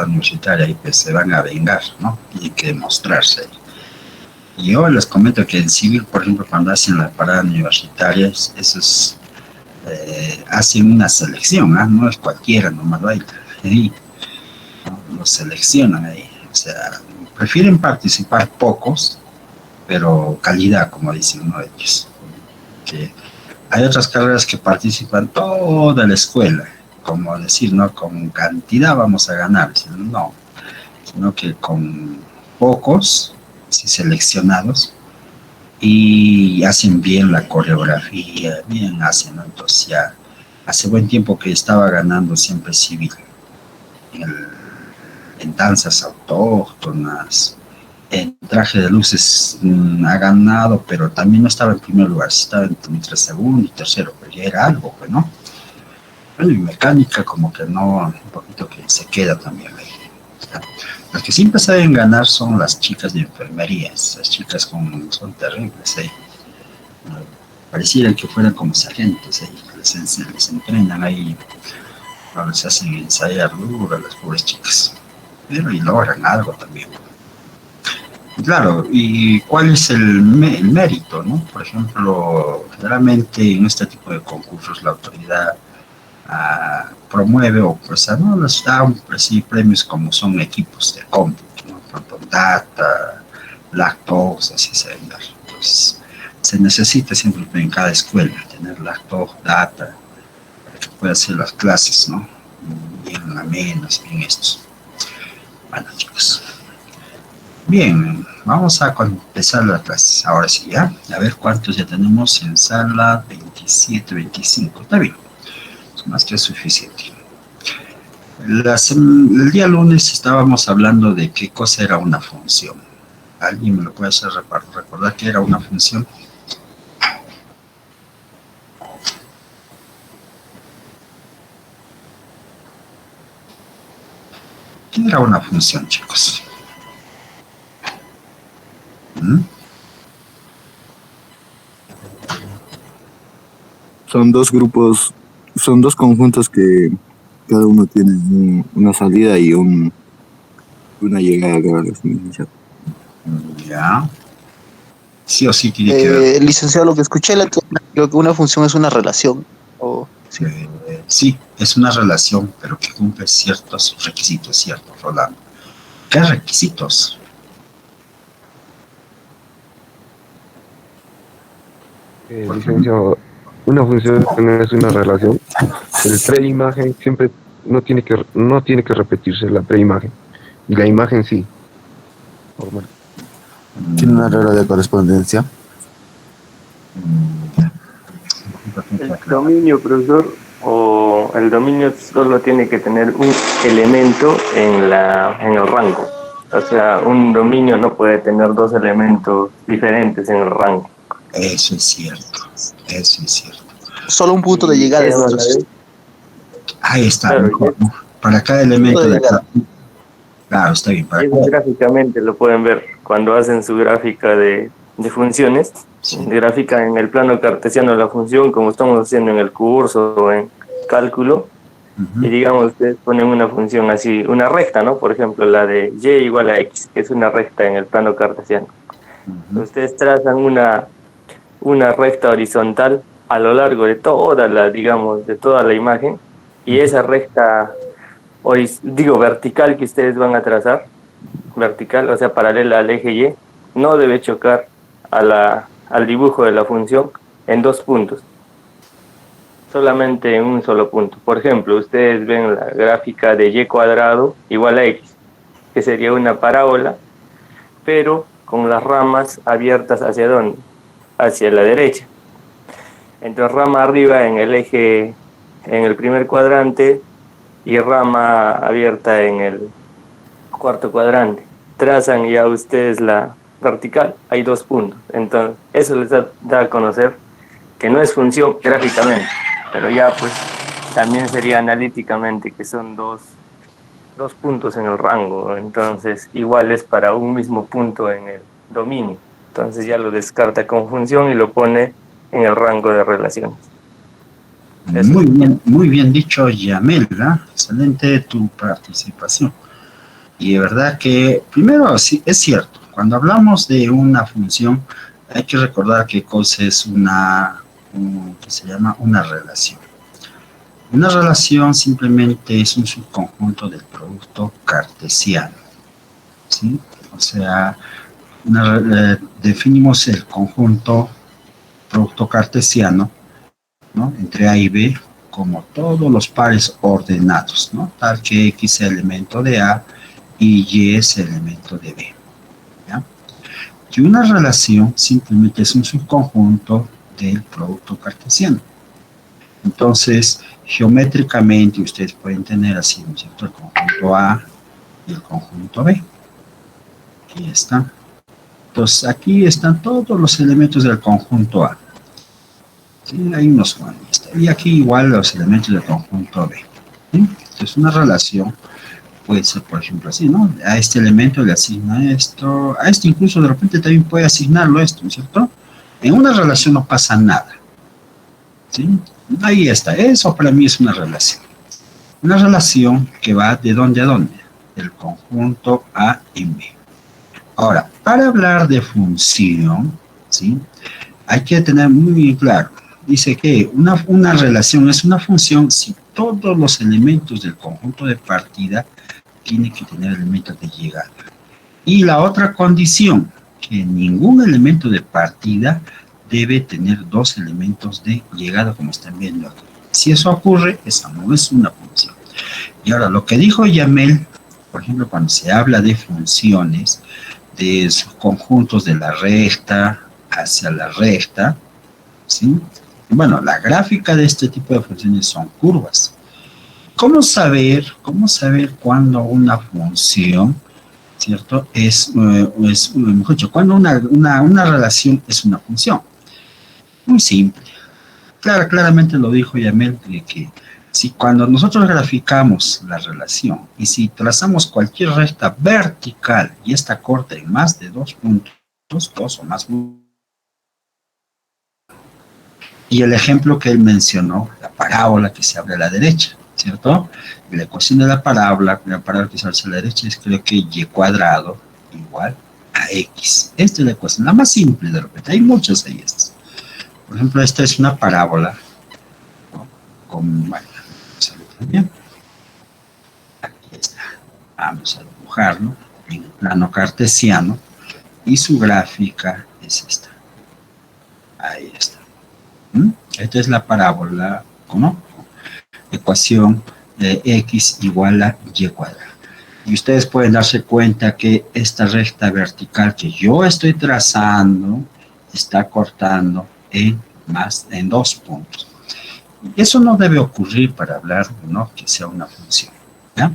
universitaria y que se van a vengar, ¿no? Tienen que demostrarse. Y yo les comento que en civil, por ejemplo, cuando hacen la parada universitaria, eso es, hacen una selección, ¿ah? No es cualquiera, nomás baila. Ahí, ¿no? Los seleccionan ahí. O sea, prefieren participar pocos, pero calidad, como dicen, ¿no? Ellos. Que hay otras carreras que participan toda la escuela, como decir, ¿no? Con cantidad vamos a ganar, no, sino que con pocos, sí, seleccionados, y hacen bien la coreografía, bien hacen, ¿no? Entonces ya hace buen tiempo que estaba ganando siempre civil, en, el, en danzas autóctonas, en traje de luces ha ganado, pero también no estaba en primer lugar, estaba entre segundo y tercero, pero ya era algo, pues, ¿no? Bueno, y mecánica como que no, un poquito que se queda también ahí. O sea, las que siempre saben ganar son las chicas de enfermería, esas chicas son terribles, ¿eh? Pareciera que fueran como sargentos, ¿eh? Les entrenan ahí, no les hacen ensayar duro a las pobres chicas, pero y logran algo también. Claro, ¿y cuál es el mérito, no? Por ejemplo, generalmente en este tipo de concursos la autoridad promueve o pues no les da pues, sí, premios como son equipos de cómputo, ¿no? Tanto data, lactose, así se ven. Entonces, se necesita siempre en cada escuela tener lactose, data, para que pueda hacer las clases, ¿no? Bien amenas, bien estos. Bueno, chicos. Bien, vamos a empezar la clase. Ahora sí, ¿ya? A ver cuántos ya tenemos en sala 27, 25. Está bien, es más que suficiente. El día lunes estábamos hablando de qué cosa era una función. ¿Alguien me lo puede hacer recordar qué era una función? ¿Qué era una función, chicos? ¿Mm? Son dos grupos, son dos conjuntos que cada uno tiene una salida y una llegada a la definición. Ya. Sí o sí tiene que ver. Licenciado, lo que escuché, creo que una función es una relación. ¿Sí? Sí, es una relación, pero que cumple ciertos requisitos, ¿cierto, Rolando? ¿Qué requisitos? Licenciado, una función es una relación. El preimagen siempre no tiene que repetirse la preimagen. Y la imagen sí. Normal. ¿Tiene una regla de correspondencia? El dominio, profesor, o el dominio solo tiene que tener un elemento en el rango. O sea, un dominio no puede tener dos elementos diferentes en el rango. Eso es cierto, eso es cierto. Solo un punto de llegada. Ahí está, claro, mejor, ¿no? Para cada elemento de cada... Claro, está bien. Para cada... Gráficamente lo pueden ver cuando hacen su gráfica de funciones. Sí. Gráfica en el plano cartesiano de la función, como estamos haciendo en el curso o en cálculo. Y digamos, ustedes ponen una función así, una recta, ¿no? Por ejemplo, la de y igual a x, que es una recta en el plano cartesiano. Ustedes trazan una recta horizontal a lo largo de toda la imagen, y esa recta vertical que ustedes van a trazar, vertical, o sea, paralela al eje y, no debe chocar al dibujo de la función en dos puntos, solamente en un solo punto. Por ejemplo, ustedes ven la gráfica de y cuadrado igual a x, que sería una parábola, pero con las ramas abiertas ¿hacia dónde? Hacia la derecha. Entonces, rama arriba en el eje, en el primer cuadrante, y rama abierta en el cuarto cuadrante. Trazan ya ustedes la vertical, hay dos puntos. Entonces, eso les da a conocer que no es función gráficamente, pero ya pues también sería analíticamente que son dos puntos en el rango. Entonces, igual es para un mismo punto en el dominio. Entonces ya lo descarta con función y lo pone en el rango de relaciones. Muy bien dicho, Yamel, ¿eh? Excelente tu participación. Y de verdad que, primero, sí, es cierto, cuando hablamos de una función, hay que recordar qué cosa es que se llama una relación. Una relación simplemente es un subconjunto del producto cartesiano, ¿sí? O sea, definimos el conjunto producto cartesiano, ¿no? Entre A y B como todos los pares ordenados, ¿no? Tal que X es elemento de A y Y es elemento de B, ¿ya? Y una relación simplemente es un subconjunto del producto cartesiano. Entonces, geométricamente ustedes pueden tener así, ¿no es cierto?, el conjunto A y el conjunto B. Aquí están. Entonces, aquí están todos los elementos del conjunto A. ¿Sí? Hay unos cuantos. Y aquí igual los elementos del conjunto B. ¿Sí? Entonces, una relación puede ser, por ejemplo, así, ¿no? A este elemento le asigna esto, a este incluso de repente también puede asignarlo esto, ¿no es cierto? En una relación no pasa nada. ¿Sí? Ahí está. Eso para mí es una relación. Una relación que va de dónde a dónde, del conjunto A en B. Ahora, para hablar de función, ¿sí?, hay que tener muy bien claro. Dice que una relación es una función si todos los elementos del conjunto de partida tienen que tener elementos de llegada. Y la otra condición, que ningún elemento de partida debe tener dos elementos de llegada, como están viendo aquí. Si eso ocurre, esa no es una función. Y ahora, lo que dijo Yamel, por ejemplo, cuando se habla de funciones, de sus conjuntos de la recta hacia la recta, ¿sí? Bueno, la gráfica de este tipo de funciones son curvas. ¿Cómo saber cuándo una función, ¿cierto?, mejor dicho, cuándo una relación es una función? Muy simple. Claramente lo dijo Yamel, de que si cuando nosotros graficamos la relación y si trazamos cualquier recta vertical y esta corta en más de 2 puntos, dos o más puntos, y el ejemplo que él mencionó, la parábola que se abre a la derecha, ¿cierto? La ecuación de la parábola que se abre a la derecha es, creo que y cuadrado igual a x. Esta es la ecuación, la más simple de repente. Hay muchas de estas. Por ejemplo, esta es una parábola, ¿no?, bueno, vamos a ver también. Aquí está. Vamos a dibujarlo en el plano cartesiano y su gráfica es esta. Ahí está. Esta es la parábola, ¿no?, ecuación de x igual a y cuadrado. Y ustedes pueden darse cuenta que esta recta vertical que yo estoy trazando está cortando en 2 puntos. Eso no debe ocurrir para hablar, ¿no?, que sea una función, ¿ya?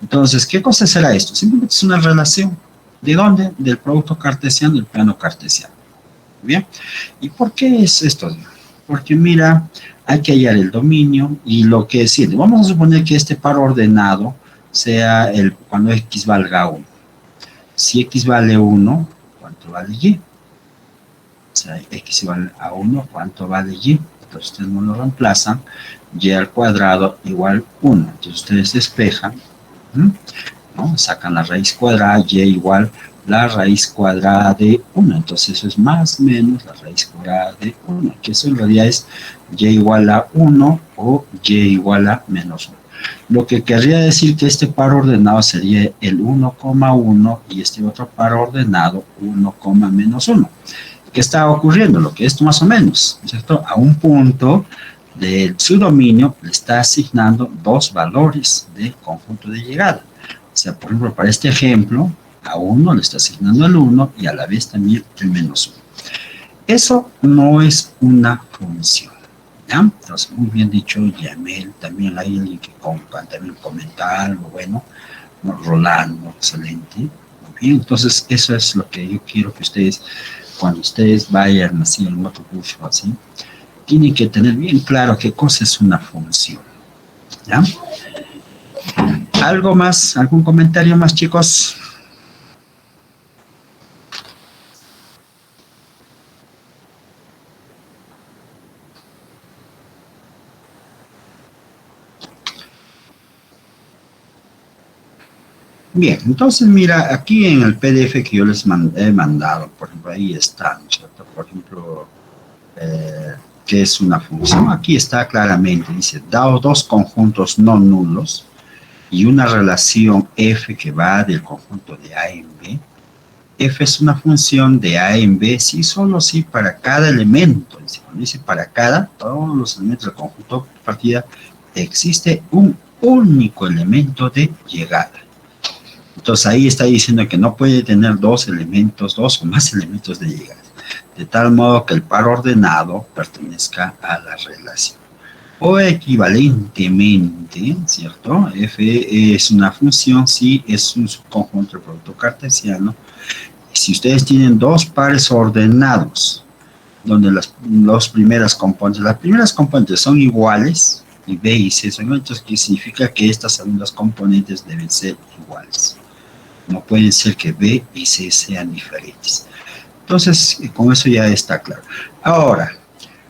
Entonces, ¿qué cosa será esto? Simplemente es una relación. ¿De dónde? Del producto cartesiano, del plano cartesiano. ¿Bien? ¿Y por qué es esto? Porque mira, hay que hallar el dominio y lo que decide. Vamos a suponer que este par ordenado sea cuando x valga 1. Si x vale 1, ¿cuánto vale y? O sea, x igual a 1, ¿cuánto vale y? Entonces ustedes no lo reemplazan. Y al cuadrado igual 1. Entonces ustedes despejan, ¿no?, sacan la raíz cuadrada, y igual la raíz cuadrada de 1. Entonces eso es más o menos la raíz cuadrada de 1, que eso en realidad es y igual a 1 o y igual a menos 1. Lo que querría decir que este par ordenado sería el 1,1 y este otro par ordenado 1, menos 1. ¿Qué está ocurriendo? Lo que esto más o menos, ¿cierto? A un punto de su dominio le está asignando dos valores de conjunto de llegada. O sea, por ejemplo, para este ejemplo, a 1 le está asignando el 1 y a la vez también el menos 1. Eso no es una función, ¿ya? Entonces, muy bien dicho, Yamel, también hay alguien que también comenta algo bueno, ¿no? Rolando, excelente. Muy bien, entonces eso es lo que yo quiero que ustedes, cuando ustedes vayan así en otro curso así, tienen que tener bien claro qué cosa es una función, ¿ya? ¿Algo más? ¿Algún comentario más, chicos? Bien, entonces mira, aquí en el PDF que yo les he mandado, por ejemplo, ahí está, ¿no es cierto? Por ejemplo, ¿qué es una función? Aquí está claramente, dice, dado dos conjuntos no nulos y una relación f que va del conjunto de A en B, f es una función de A en B, sí, solo sí, para cada elemento. Cuando dice para cada, todos los elementos del conjunto de partida, existe un único elemento de llegada. Entonces ahí está diciendo que no puede tener dos elementos, dos o más elementos de llegada, de tal modo que el par ordenado pertenezca a la relación. O equivalentemente, ¿cierto? F es una función, sí, es un subconjunto del producto cartesiano. Si ustedes tienen dos pares ordenados, donde las primeras componentes son iguales, y B y C son iguales, entonces ¿qué significa? Que estas segundas componentes deben ser iguales. No pueden ser que B y C sean diferentes. Entonces, con eso ya está claro. Ahora,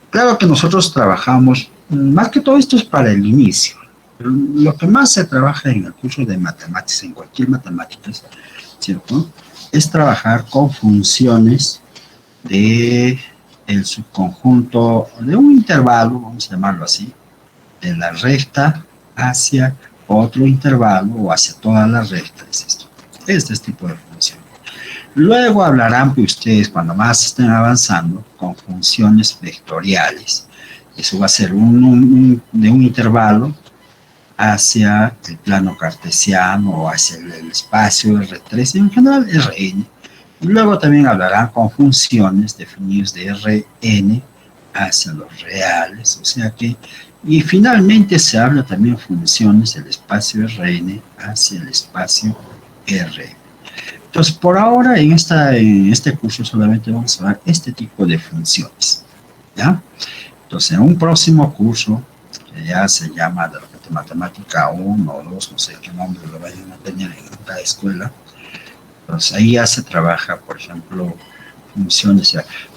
claro que nosotros trabajamos, más que todo esto es para el inicio. Lo que más se trabaja en el curso de matemáticas, en cualquier matemáticas, ¿cierto? Es trabajar con funciones de el subconjunto de un intervalo, vamos a llamarlo así, de la recta hacia otro intervalo o hacia toda la recta, es esto. Este tipo de función. Luego hablarán ustedes, cuando más estén avanzando, con funciones vectoriales. Eso va a ser de un intervalo hacia el plano cartesiano o hacia el espacio R3 y en general Rn. Y luego también hablarán con funciones definidas de Rn hacia los reales, o sea que, y finalmente se habla también funciones del espacio Rn hacia el espacio R. Entonces, por ahora, en este curso solamente vamos a ver este tipo de funciones, ¿ya? Entonces, en un próximo curso, que ya se llama de repente matemática 1 o 2, no sé qué nombre lo vayan a tener en cada escuela, pues ahí ya se trabaja, por ejemplo, funciones.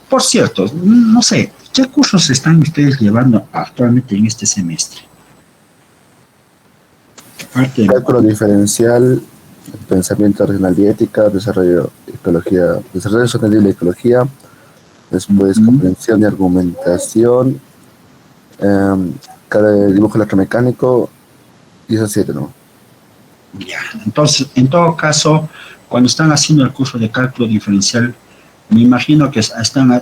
Por cierto, no sé, ¿qué cursos están ustedes llevando actualmente en este semestre? Cálculo diferencial, pensamiento racional y ética, desarrollo sostenible de ecología, después comprensión y argumentación, cada dibujo electromecánico y esos 7, ¿no? Ya, entonces, en todo caso, cuando están haciendo el curso de cálculo diferencial, me imagino que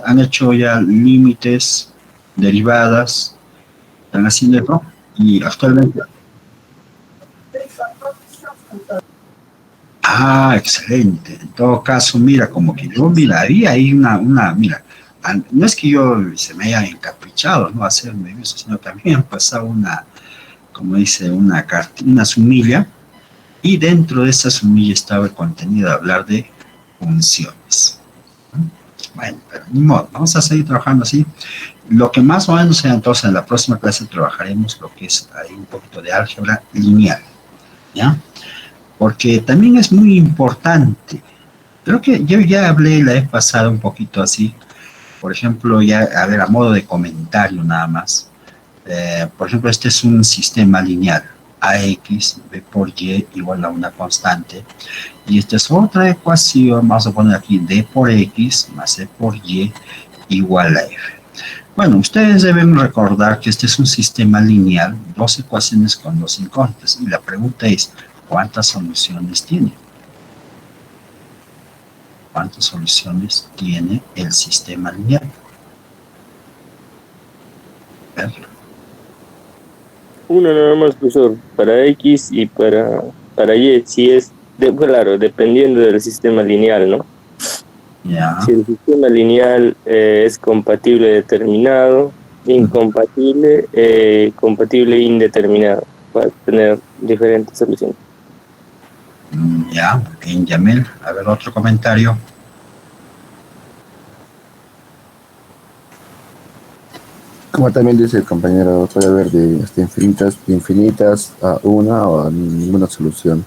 han hecho ya límites, derivadas, están haciendo eso, y actualmente... Ah, excelente. En todo caso, mira, como que yo, mira, había ahí mira, no es que yo se me haya encaprichado, ¿no? Hacerme eso, sino también pasaba como dice, una sumilla, y dentro de esa sumilla estaba el contenido de hablar de funciones. Bueno, pero ni modo, vamos a seguir trabajando así. Lo que más o menos sea, entonces, en la próxima clase trabajaremos lo que es ahí un poquito de álgebra lineal, ¿ya? Porque también es muy importante. Creo que yo ya hablé la vez pasada un poquito así. Por ejemplo, ya, a ver, a modo de comentario nada más. Por ejemplo, este es un sistema lineal. AX, B por Y igual a una constante. Y esta es otra ecuación, vamos a poner aquí D por X más C por Y igual a F. Bueno, ustedes deben recordar que este es un sistema lineal, dos ecuaciones con dos incógnitas. Y la pregunta es, ¿cuántas soluciones tiene? ¿Cuántas soluciones tiene el sistema lineal? A ver. Uno nada más, profesor, para X y para Y, si es, claro, dependiendo del sistema lineal, ¿no? Ya. Si el sistema lineal es compatible determinado, incompatible, compatible indeterminado, para tener diferentes soluciones. Ya, bien, Yamil. A ver, otro comentario. Como también dice el compañero, puede haber de hasta infinitas a una o a ninguna solución.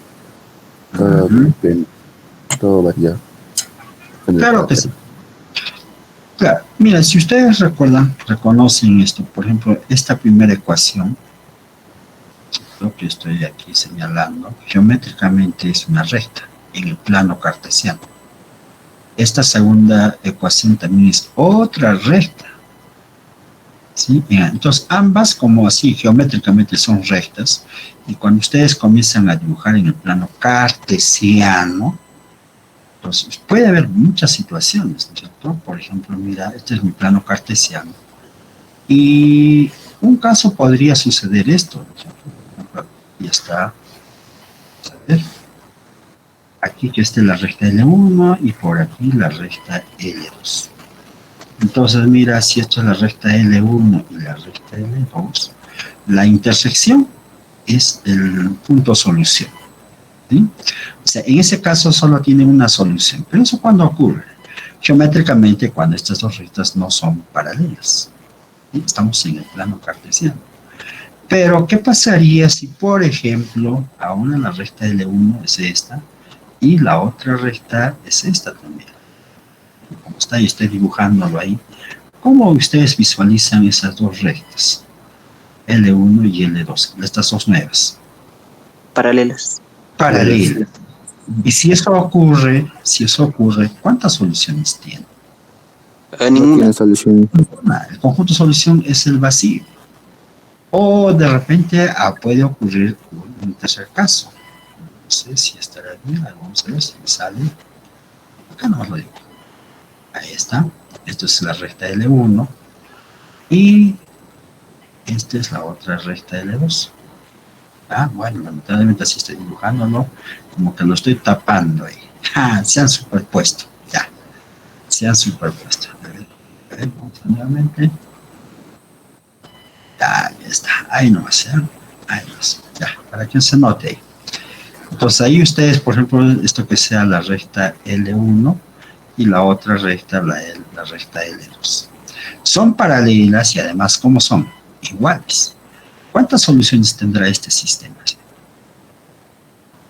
Todo varía. Claro que sí. Claro, mira, si ustedes reconocen esto, por ejemplo, esta primera ecuación, lo que estoy aquí señalando, geométricamente es una recta en el plano cartesiano. Esta segunda ecuación también es otra recta. ¿Sí? Entonces, ambas, como así geométricamente son rectas, y cuando ustedes comienzan a dibujar en el plano cartesiano, entonces puede haber muchas situaciones, ¿no es cierto? Por ejemplo, mira, este es mi plano cartesiano, y un caso podría suceder esto, ¿no es cierto? Por ejemplo, aquí está, a ver, aquí que esté la recta L1 y por aquí la recta L2. Entonces, mira, si esto es la recta L1 y la recta L2, la intersección es el punto solución, ¿sí? O sea, en ese caso solo tiene una solución. Pero eso cuando ocurre, geométricamente, cuando estas dos rectas no son paralelas, ¿sí? Estamos en el plano cartesiano. Pero, ¿qué pasaría si, por ejemplo, ahora la recta L1 es esta y la otra recta es esta también? Como está, y estoy dibujándolo ahí, ¿cómo ustedes visualizan esas dos rectas? L1 y L2, estas dos nuevas. Paralelas. Paralelas. Y si eso ocurre, ¿cuántas soluciones tiene? No Ninguna. tiene solución. El conjunto de solución es el vacío. O de repente puede ocurrir un tercer caso. No sé si estará bien, vamos a ver si me sale. Acá no lo digo. Ahí está. Esto es la recta L1 y esta es la otra recta L2. Bueno, lamentablemente así estoy dibujándolo, como que lo estoy tapando ahí. Se han superpuesto, ya. Se han superpuesto. A ver, vamos nuevamente. Ya, ya está. Ahí nomás, ¿eh? Ahí nomás. Ya, para que se note ahí. Entonces ahí ustedes, por ejemplo, esto que sea la recta L1 y la otra recta, la recta L2. Son paralelas y además, ¿cómo son? Iguales. ¿Cuántas soluciones tendrá este sistema?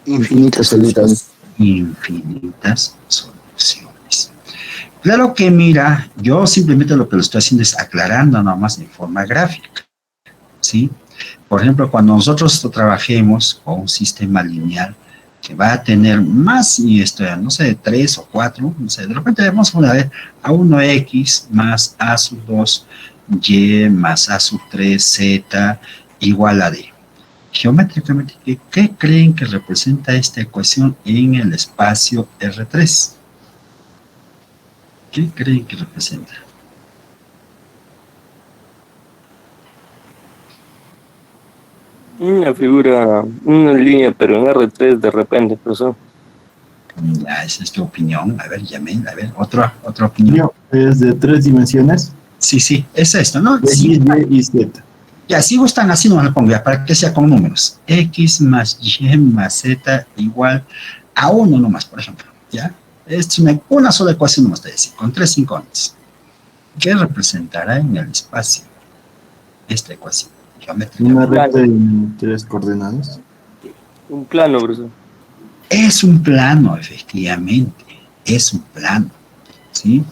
Infinitas soluciones. Infinitas soluciones. Claro que mira, yo simplemente lo que lo estoy haciendo es aclarando nomás en forma gráfica, ¿sí? Por ejemplo, cuando nosotros trabajemos con un sistema lineal que va a tener más, y esto, no sé, 3 o 4, no sé, de repente vamos a ver A1X más A sub 2, Y más A sub 3, Z igual a D. Geométricamente, ¿qué creen que representa esta ecuación en el espacio R3? ¿Qué creen que representa? Una figura, una línea, pero en R3 de repente, profesor. Ya, esa es tu opinión. A ver, Yamil, a ver, otra opinión. Es de 3 dimensiones, Sí, es esto, ¿no? de Sí, Y y Z. ya, si gustan así, no lo pongo ya, para que sea con números. X más Y más Z igual a 1 nomás, por ejemplo, ¿ya? Es una sola ecuación nomás, te decía, con 3 inconstantes. ¿Qué representará en el espacio esta ecuación geométrica? Una recta en 3 coordenadas. Un plano, profesor. Es un plano, efectivamente, es un plano, ¿sí?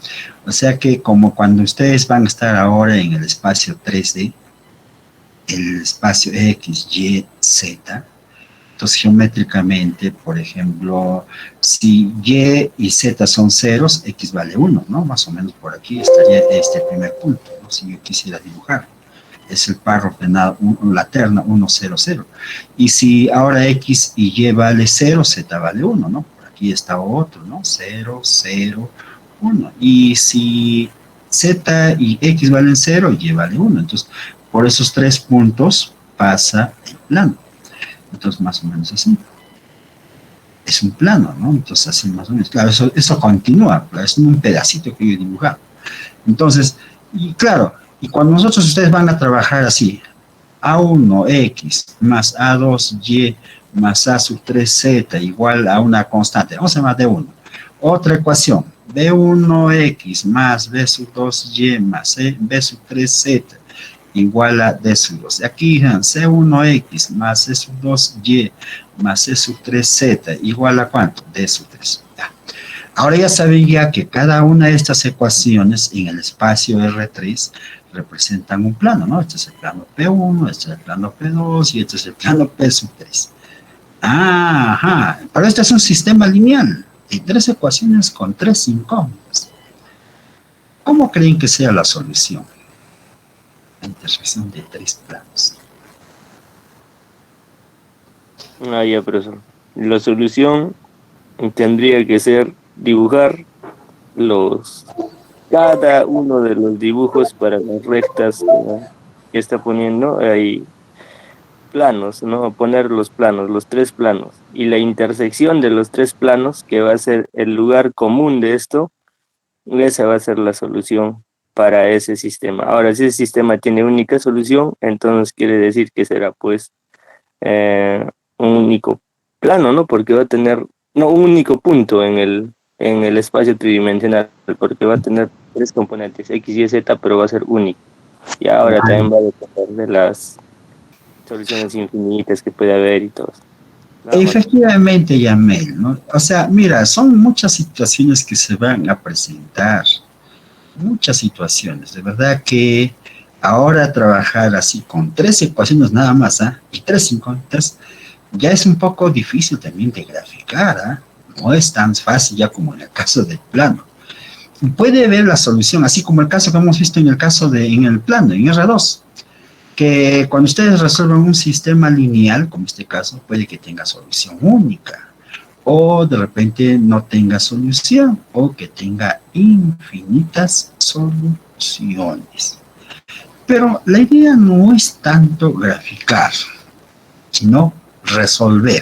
O sea que como cuando ustedes van a estar ahora en el espacio 3D, el espacio X, Y, Z, entonces geométricamente, por ejemplo, si Y y Z son ceros, X vale 1, ¿no? Más o menos por aquí estaría este primer punto, ¿no? Si yo quisiera dibujar. Es el par ordenado, la terna 1, 0, 0. Y si ahora X y Y vale 0, Z vale 1, ¿no? Por aquí está otro, ¿no? 0, 0, 1. Y si Z y X valen 0, Y vale 1. Entonces, por esos 3 puntos pasa el plano. Entonces, más o menos así. Es un plano, ¿no? Entonces, así más o menos. Claro, eso continúa, claro, es un pedacito que yo he dibujado. Entonces, y claro, y cuando ustedes van a trabajar así, A1X más A2Y más A sub 3Z igual a una constante, vamos a llamar D1. Otra ecuación, B1X más B sub 2Y más B sub 3Z igual a D sub 2. Aquí C1X más C sub 2Y más C sub 3Z igual a ¿cuánto? D sub 3. Ya. Ahora ya saben ya que cada una de estas ecuaciones en el espacio R3 representan un plano, ¿no? Este es el plano P1, este es el plano P2 y este es el plano P sub 3. Ajá, pero este es un sistema lineal de 3 ecuaciones con 3 incógnitas. ¿Cómo creen que sea la solución? La intersección de 3 planos. Ah, ya, profesor. La solución tendría que ser dibujar cada uno de los dibujos para las rectas que está poniendo ahí planos, ¿no? Poner los planos, los 3 planos, y la intersección de los 3 planos, que va a ser el lugar común de esto, esa va a ser la solución para ese sistema. Ahora, si ese sistema tiene única solución, entonces quiere decir que será pues un único plano, ¿no? Porque va a tener, no, un único punto en el espacio tridimensional, porque va a tener 3 componentes, X, Y, Z, pero va a ser único. Y ahora también va a depender de las soluciones infinitas que puede haber y todo. Efectivamente, Yamel, ¿no? O sea, mira, son muchas situaciones que se van a presentar, muchas situaciones, de verdad que ahora trabajar así con 3 ecuaciones nada más, y 3 incógnitas, ya es un poco difícil también de graficar, no es tan fácil ya como en el caso del plano. Puede ver la solución, así como el caso que hemos visto en el caso en el plano, en R2, que cuando ustedes resuelven un sistema lineal, como este caso, puede que tenga solución única, o de repente no tenga solución, o que tenga infinitas soluciones. Pero la idea no es tanto graficar, sino resolver.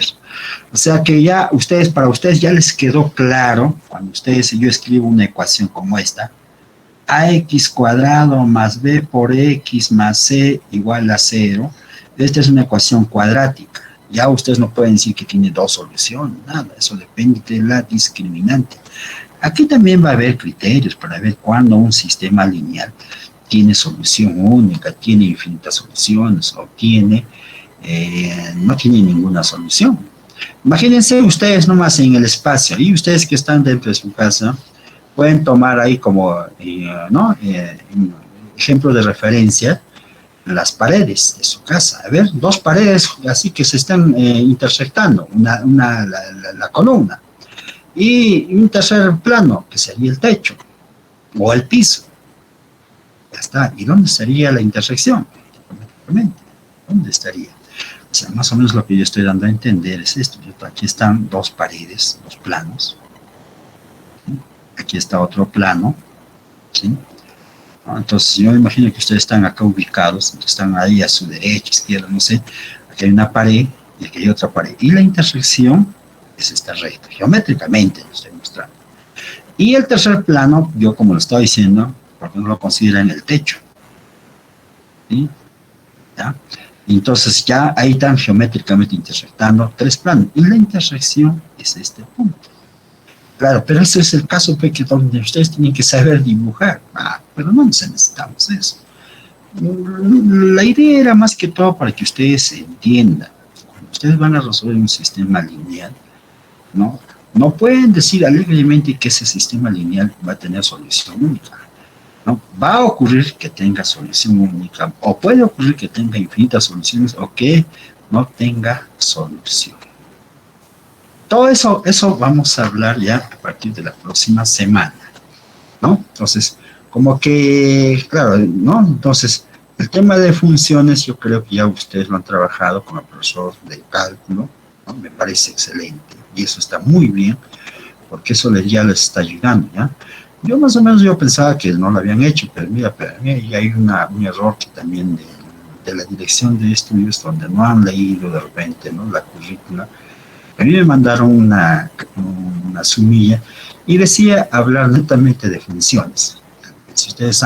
O sea que ya para ustedes ya les quedó claro, cuando yo escribo una ecuación como esta, ax cuadrado más b por x más c igual a 0. Esta es una ecuación cuadrática. Ya ustedes no pueden decir que tiene 2 soluciones, nada, eso depende de la discriminante. Aquí también va a haber criterios para ver cuándo un sistema lineal tiene solución única, tiene infinitas soluciones o no tiene ninguna solución. Imagínense ustedes nomás en el espacio, y ustedes que están dentro de su casa, pueden tomar ahí como ejemplo de referencia las paredes de su casa. A ver, 2 paredes así que se están intersectando, la columna, y un tercer plano, que sería el techo, o el piso. Ya está. ¿Y dónde estaría la intersección? ¿Dónde estaría? O sea, más o menos lo que yo estoy dando a entender es esto. Aquí están 2 paredes, 2 planos. Aquí está otro plano, ¿sí? Entonces yo me imagino que ustedes están acá ubicados, están ahí a su derecha, izquierda, no sé. Aquí hay una pared y aquí hay otra pared. Y la intersección es esta recta, geométricamente lo estoy mostrando. Y el tercer plano, yo como lo estaba diciendo, porque no lo consideran el techo. ¿Sí? ¿Ya? Entonces ya ahí están geométricamente intersectando 3 planos. Y la intersección es este punto. Claro, pero ese es el caso donde ustedes tienen que saber dibujar. Pero no necesitamos eso. La idea era más que todo para que ustedes entiendan. Cuando ustedes van a resolver un sistema lineal, no pueden decir alegremente que ese sistema lineal va a tener solución única. ¿No? Va a ocurrir que tenga solución única, o puede ocurrir que tenga infinitas soluciones, o que no tenga solución. Todo eso vamos a hablar ya a partir de la próxima semana, ¿no? Entonces, como que, claro, ¿no? Entonces, el tema de funciones, yo creo que ya ustedes lo han trabajado con el profesor de cálculo, ¿no? Me parece excelente, y eso está muy bien, porque eso ya les está ayudando, ¿ya? Yo más o menos pensaba que no lo habían hecho, pero mira, y hay un error que también de la dirección de estudios, donde no han leído de repente, ¿no? La currícula. A mí me mandaron una sumilla y decía hablar netamente de funciones. Si ustedes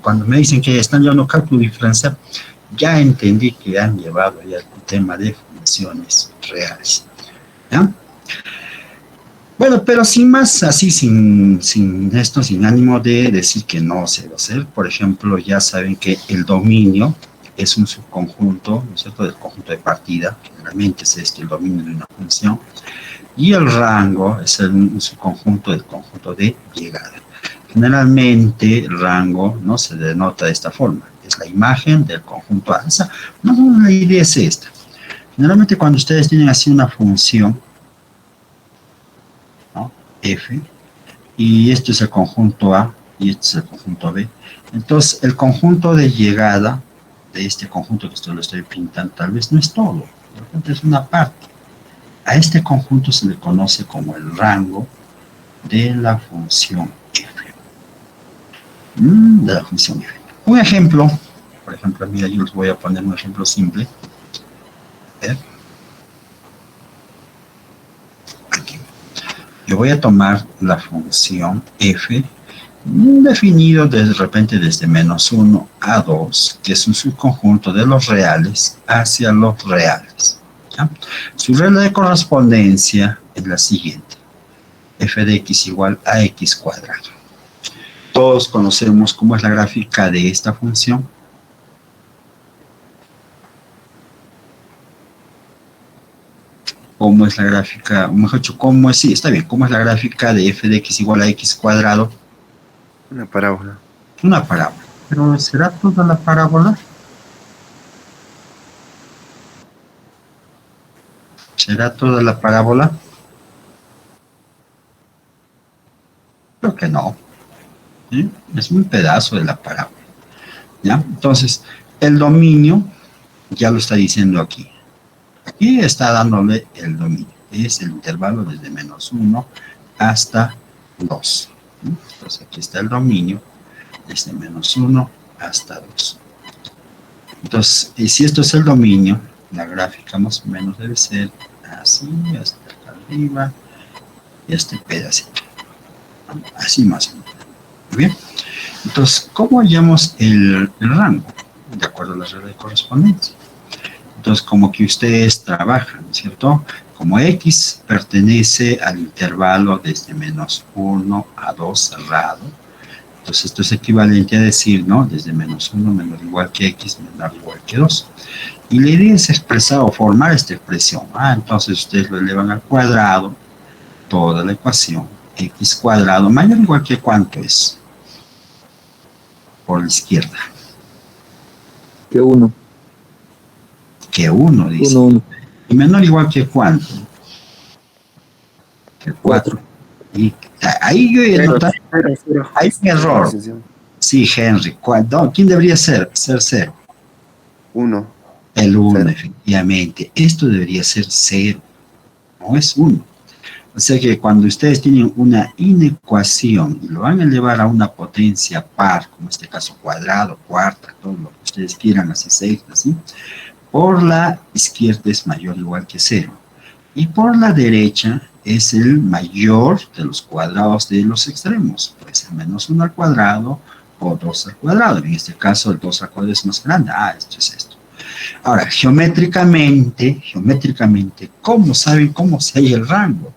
cuando me dicen que están llevando cálculo diferencial, ya entendí que han llevado ya el tema de funciones reales. ¿Ya? Bueno, pero sin más, así, sin ánimo de decir que no se va a hacer. Por ejemplo, ya saben que el dominio es un subconjunto, ¿no es cierto?, del conjunto de partida. Generalmente es el dominio de una función. Y el rango es un subconjunto del conjunto de llegada. Generalmente el rango no se denota de esta forma. es la imagen del conjunto A. Más o menos la idea es esta. Generalmente cuando ustedes tienen así una función, ¿no? F, y esto es el conjunto A, y este es el conjunto B. Entonces, el conjunto de llegada de este conjunto que esto lo estoy pintando, tal vez no es todo, de repente es una parte. A este conjunto se le conoce como el rango de la función F. De la función F. Un ejemplo, por ejemplo, mira, yo les voy a poner un ejemplo simple. A ver. Aquí. Yo voy a tomar la función F definido de repente desde -1 a 2, que es un subconjunto de los reales hacia los reales. ¿Ya? Su regla de correspondencia es la siguiente. F de x igual a x cuadrado. Todos conocemos cómo es la gráfica de esta función. ¿Cómo es la gráfica? O mejor dicho, ¿cómo es? Sí, está bien. ¿Cómo es la gráfica de f de x igual a x cuadrado? Una parábola. Una parábola. ¿Pero será toda la parábola? ¿Será toda la parábola? Creo que no. ¿Sí? Es un pedazo de la parábola. ¿Ya? Entonces, el dominio ya lo está diciendo aquí. Aquí está dándole el dominio. Es el intervalo desde -1 hasta 2. Entonces, aquí está el dominio desde -1 hasta 2. Entonces, y si esto es el dominio, la gráfica más o menos debe ser así, hasta acá arriba, y este pedacito. Así más o menos. Muy bien. Entonces, ¿cómo hallamos el rango? De acuerdo a la regla de correspondencia. Entonces, como que ustedes trabajan, ¿cierto? Como x pertenece al intervalo desde -1 a 2 cerrado, entonces esto es equivalente a decir, ¿no? Desde -1 menor o igual que x menor o igual que 2. Y la idea es expresar o formar esta expresión. Entonces ustedes lo elevan al cuadrado, toda la ecuación, x cuadrado mayor o igual que ¿cuánto es? Por la izquierda. Que 1. Que 1, dice. 1. Y menor igual que ¿cuánto? Que 4. Y ahí yo he notado, hay un error. Sí, Henry. ¿Quién debería ser? Ser 0. 1. El 1, efectivamente. Esto debería ser 0. No es 1. O sea que cuando ustedes tienen una inecuación y lo van a elevar a una potencia par, como en este caso cuadrado, cuarta, todo lo que ustedes quieran, así sexta, así, por la izquierda es mayor o igual que 0. Y por la derecha es el mayor de los cuadrados de los extremos. Puede ser -1 al cuadrado o 2 al cuadrado. En este caso el 2 al cuadrado es más grande. Esto es esto. Ahora, geométricamente, ¿cómo saben cómo se halla el rango?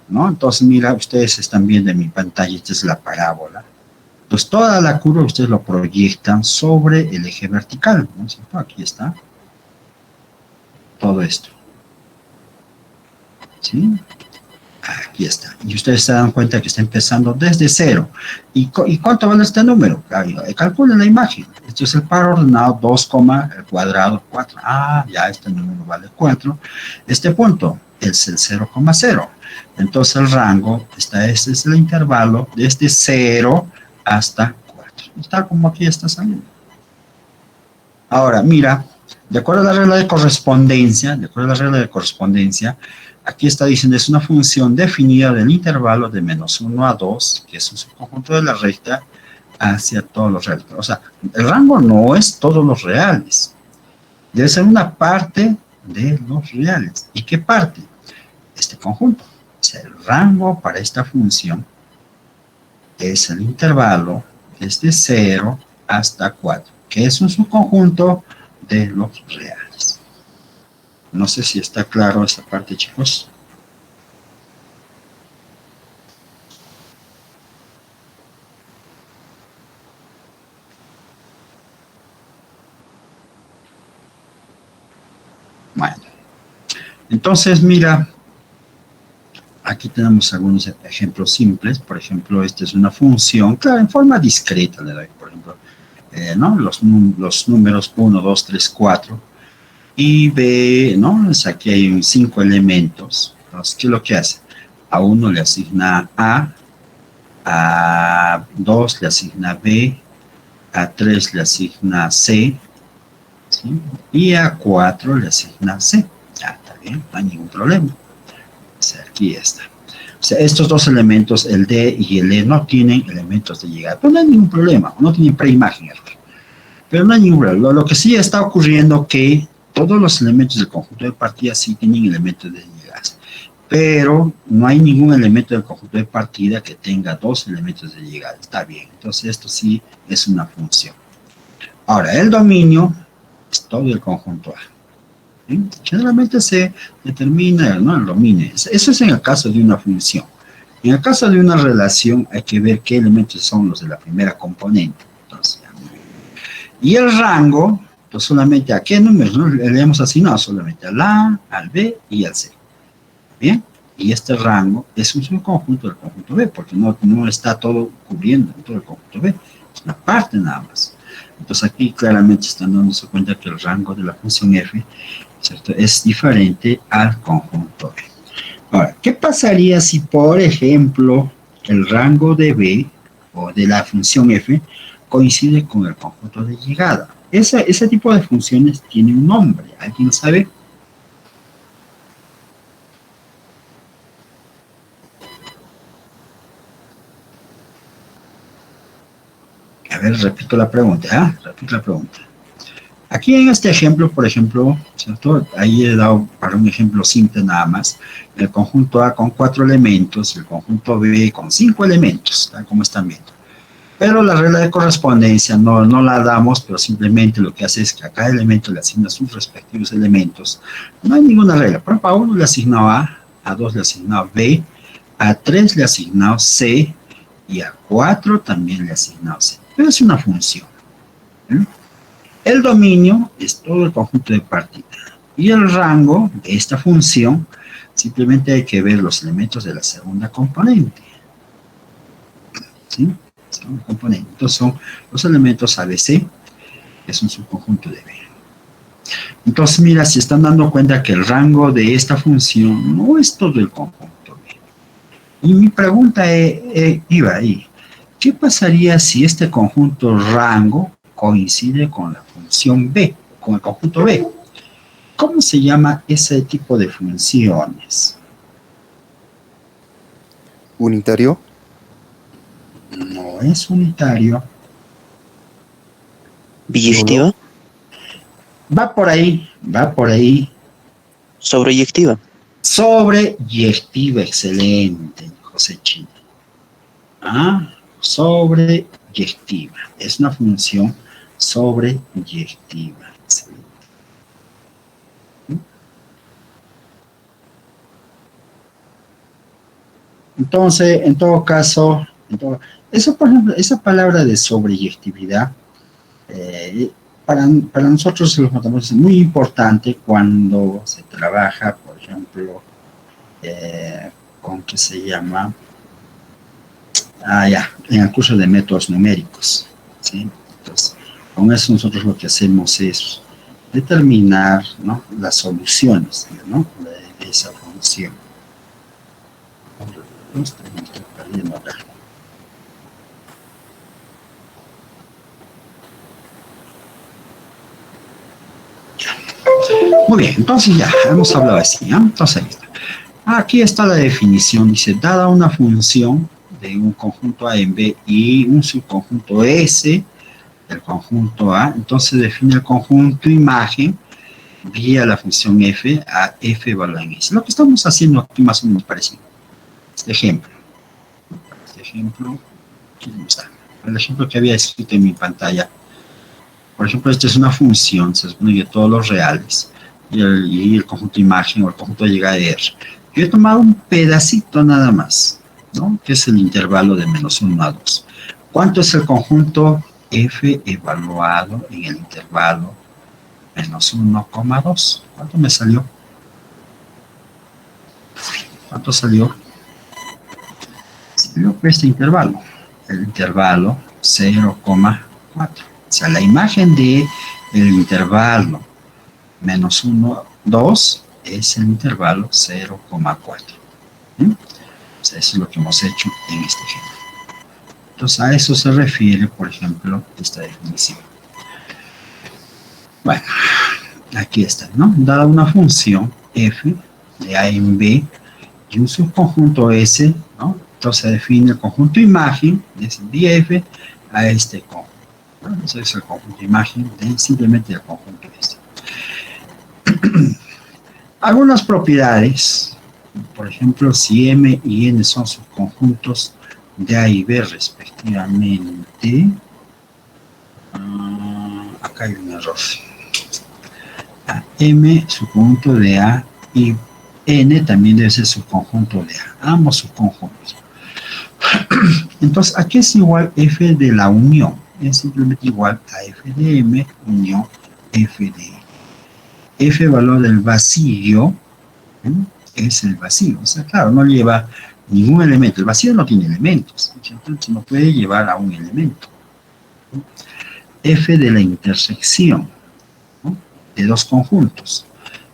¿No? Entonces, mira, ustedes están viendo en mi pantalla, esta es la parábola. Entonces, toda la curva ustedes lo proyectan sobre el eje vertical, ¿no es cierto? Aquí está. Todo esto. ¿Sí? Aquí está. Y ustedes se dan cuenta que está empezando desde 0. ¿Y cuánto vale este número? Calculen la imagen. Esto es el par ordenado 2, el cuadrado 4. Ya este número vale 4. Este punto es el 0,0. Entonces el rango, este es el intervalo desde 0 hasta 4. Está como aquí está saliendo. Ahora, mira, de acuerdo a la regla de correspondencia, aquí está diciendo, es una función definida del intervalo de -1 a 2, que es un subconjunto de la recta, hacia todos los reales. O sea, el rango no es todos los reales. Debe ser una parte de los reales. ¿Y qué parte? Este conjunto. O sea, el rango para esta función es el intervalo desde 0 hasta 4, que es un subconjunto de los reales. No sé si está claro esa parte, chicos. Bueno, entonces mira, aquí tenemos algunos ejemplos simples. Por ejemplo, esta es una función, claro, en forma discreta le doy, por ejemplo, ¿no? Los números 1, 2, 3, 4, y B, ¿no? Es aquí hay 5 elementos. Entonces, ¿qué es lo que hace? A 1 le asigna a 2 le asigna B, a 3 le asigna C, ¿sí? Y a 4 le asigna C. Ya, está bien, no hay ningún problema. O sea, aquí está. O sea, estos dos elementos, el D y el E, no tienen elementos de llegada, pero no hay ningún problema, no tienen preimagen, pero no hay ningún problema. Lo que sí está ocurriendo que todos los elementos del conjunto de partida sí tienen elementos de llegada, pero no hay ningún elemento del conjunto de partida que tenga dos elementos de llegada. Está bien, entonces esto sí es una función. Ahora, el dominio es todo el conjunto A. ¿Sí? Generalmente se determina, ¿no?, el dominio. Eso es en el caso de una función. En el caso de una relación hay que ver qué elementos son los de la primera componente. Entonces, y el rango, pues solamente a qué números, ¿no?, le hemos asignado solamente al A, al B y al C. Bien, y este rango es un subconjunto del conjunto B, porque no está todo cubriendo en todo el conjunto B, es una parte nada más. Entonces aquí claramente están dándose cuenta que el rango de la función f, ¿cierto?, es diferente al conjunto B. Ahora, ¿qué pasaría si, por ejemplo, el rango de B o de la función f coincide con el conjunto de llegada? Ese tipo de funciones tiene un nombre, ¿alguien sabe? A ver, repito la pregunta, repito la pregunta. Aquí en este ejemplo, por ejemplo, ¿cierto?, ahí he dado para un ejemplo simple nada más, el conjunto A con 4 elementos, el conjunto B con 5 elementos, tal como están viendo. Pero la regla de correspondencia no la damos, pero simplemente lo que hace es que a cada elemento le asigna sus respectivos elementos. No hay ninguna regla. Por ejemplo, a 1 le ha asignado A 2 le ha asignado B, a 3 le ha asignado C, y a 4 también le ha asignado C. Pero es una función. El dominio es todo el conjunto de partida. Y el rango de esta función, simplemente hay que ver los elementos de la segunda componente. ¿Sí? Segunda componente. Entonces son los elementos ABC, que es un subconjunto de B. Entonces, mira, se están dando cuenta que el rango de esta función no es todo el conjunto B. Y mi pregunta iba ahí. ¿Qué pasaría si este conjunto rango coincide con la función B, con el conjunto B? ¿Cómo se llama ese tipo de funciones? ¿Unitario? No es unitario. ¿Biyectiva? Va por ahí. ¿Sobreyectiva? Sobreyectiva, excelente, José Chino. Sobreyectiva. Es una función sobreyectiva. Excelente. Entonces, en todo caso, eso, por ejemplo, esa palabra de sobreyectividad, para nosotros los matemáticos es muy importante cuando se trabaja, por ejemplo, con qué se llama, en el curso de métodos numéricos, ¿sí? Entonces, con eso nosotros lo que hacemos es determinar, ¿no?, las soluciones, ¿no?, de esa función. Estoy perdiendo acá. Muy bien, entonces ya hemos hablado así, ¿eh? Entonces ahí está. Aquí está la definición, dice, dada una función de un conjunto A en B y un subconjunto S del conjunto A, entonces define el conjunto imagen vía la función f a f evaluada en S. Lo que estamos haciendo aquí más o menos parecido. Este ejemplo, aquí está, el ejemplo que había escrito en mi pantalla. Por ejemplo, esta es una función, se supone que todos los reales y el conjunto imagen o el conjunto de llegada de R. Yo he tomado un pedacito nada más, ¿no?, que es el intervalo de -1 a 2. ¿Cuánto es el conjunto f evaluado en el intervalo -1,2? ¿Cuánto me salió? ¿Cuánto salió? Salió por este intervalo, el intervalo 0,4. sea, la imagen de el intervalo menos 1, 2 es el intervalo 0,4. O sea, eso es lo que hemos hecho en este ejemplo. Entonces, a eso se refiere, por ejemplo, esta definición. Bueno, aquí está, ¿no? Dada una función f de a en b y un subconjunto S, ¿no? Entonces se define el conjunto imagen de ese df a este conjunto. Bueno, ese es el conjunto imagen de simplemente el conjunto S. Algunas propiedades, por ejemplo, si M y N son subconjuntos de A y B respectivamente, acá hay un error. M, subconjunto de A, y N también debe ser subconjunto de A, ambos subconjuntos. Entonces, aquí es igual F de la unión, es simplemente igual a F de M unión F de E. F valor del vacío, ¿eh? Es el vacío, o sea, claro, no lleva ningún elemento, el vacío no tiene elementos, entonces no puede llevar a un elemento. F de la intersección, ¿no? De dos conjuntos,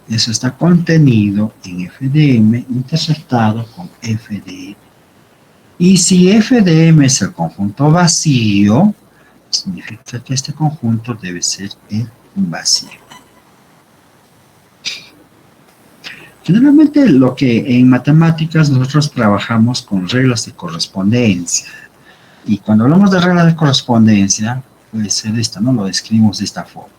eso está contenido en F de M intersectado con F de E. Y si F de M es el conjunto vacío, significa que este conjunto debe ser el vacío. Generalmente lo que en matemáticas nosotros trabajamos con reglas de correspondencia. Y cuando hablamos de reglas de correspondencia, puede ser esta, ¿no? Lo describimos de esta forma.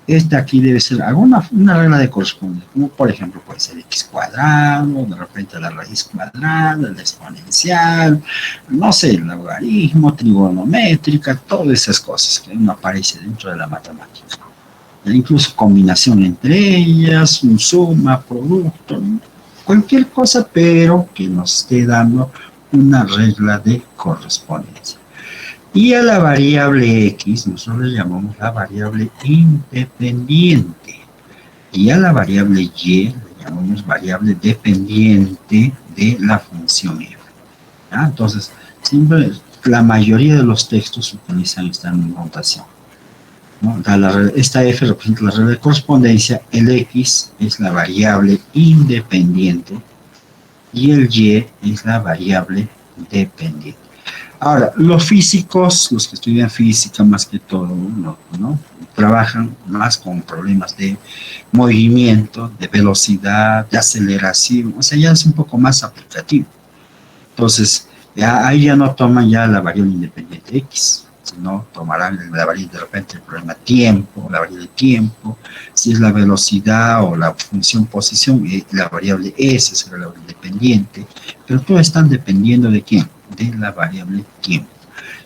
Esta aquí debe ser una regla de correspondencia, como por ejemplo puede ser x cuadrado, de repente la raíz cuadrada, la exponencial, no sé, el logaritmo, trigonométrica, todas esas cosas que no aparecen dentro de la matemática. Incluso combinación entre ellas, un suma, producto, cualquier cosa, pero que nos esté dando una regla de correspondencia. Y a la variable x, nosotros le llamamos la variable independiente. Y a la variable y le llamamos variable dependiente de la función f. ¿Ya? Entonces, siempre la mayoría de los textos utilizan esta notación, ¿no? Esta f representa la regla de correspondencia, el x es la variable independiente y el y es la variable dependiente. Ahora, los físicos, los que estudian física más que todo, ¿no? Trabajan más con problemas de movimiento, de velocidad, de aceleración, o sea, ya es un poco más aplicativo. Entonces, ahí ya no toman ya la variable independiente x, sino tomarán la variable de repente el problema tiempo, la variable tiempo, si es la velocidad o la función posición, la variable s será la variable independiente, pero todas están dependiendo de quién, de la variable tiempo.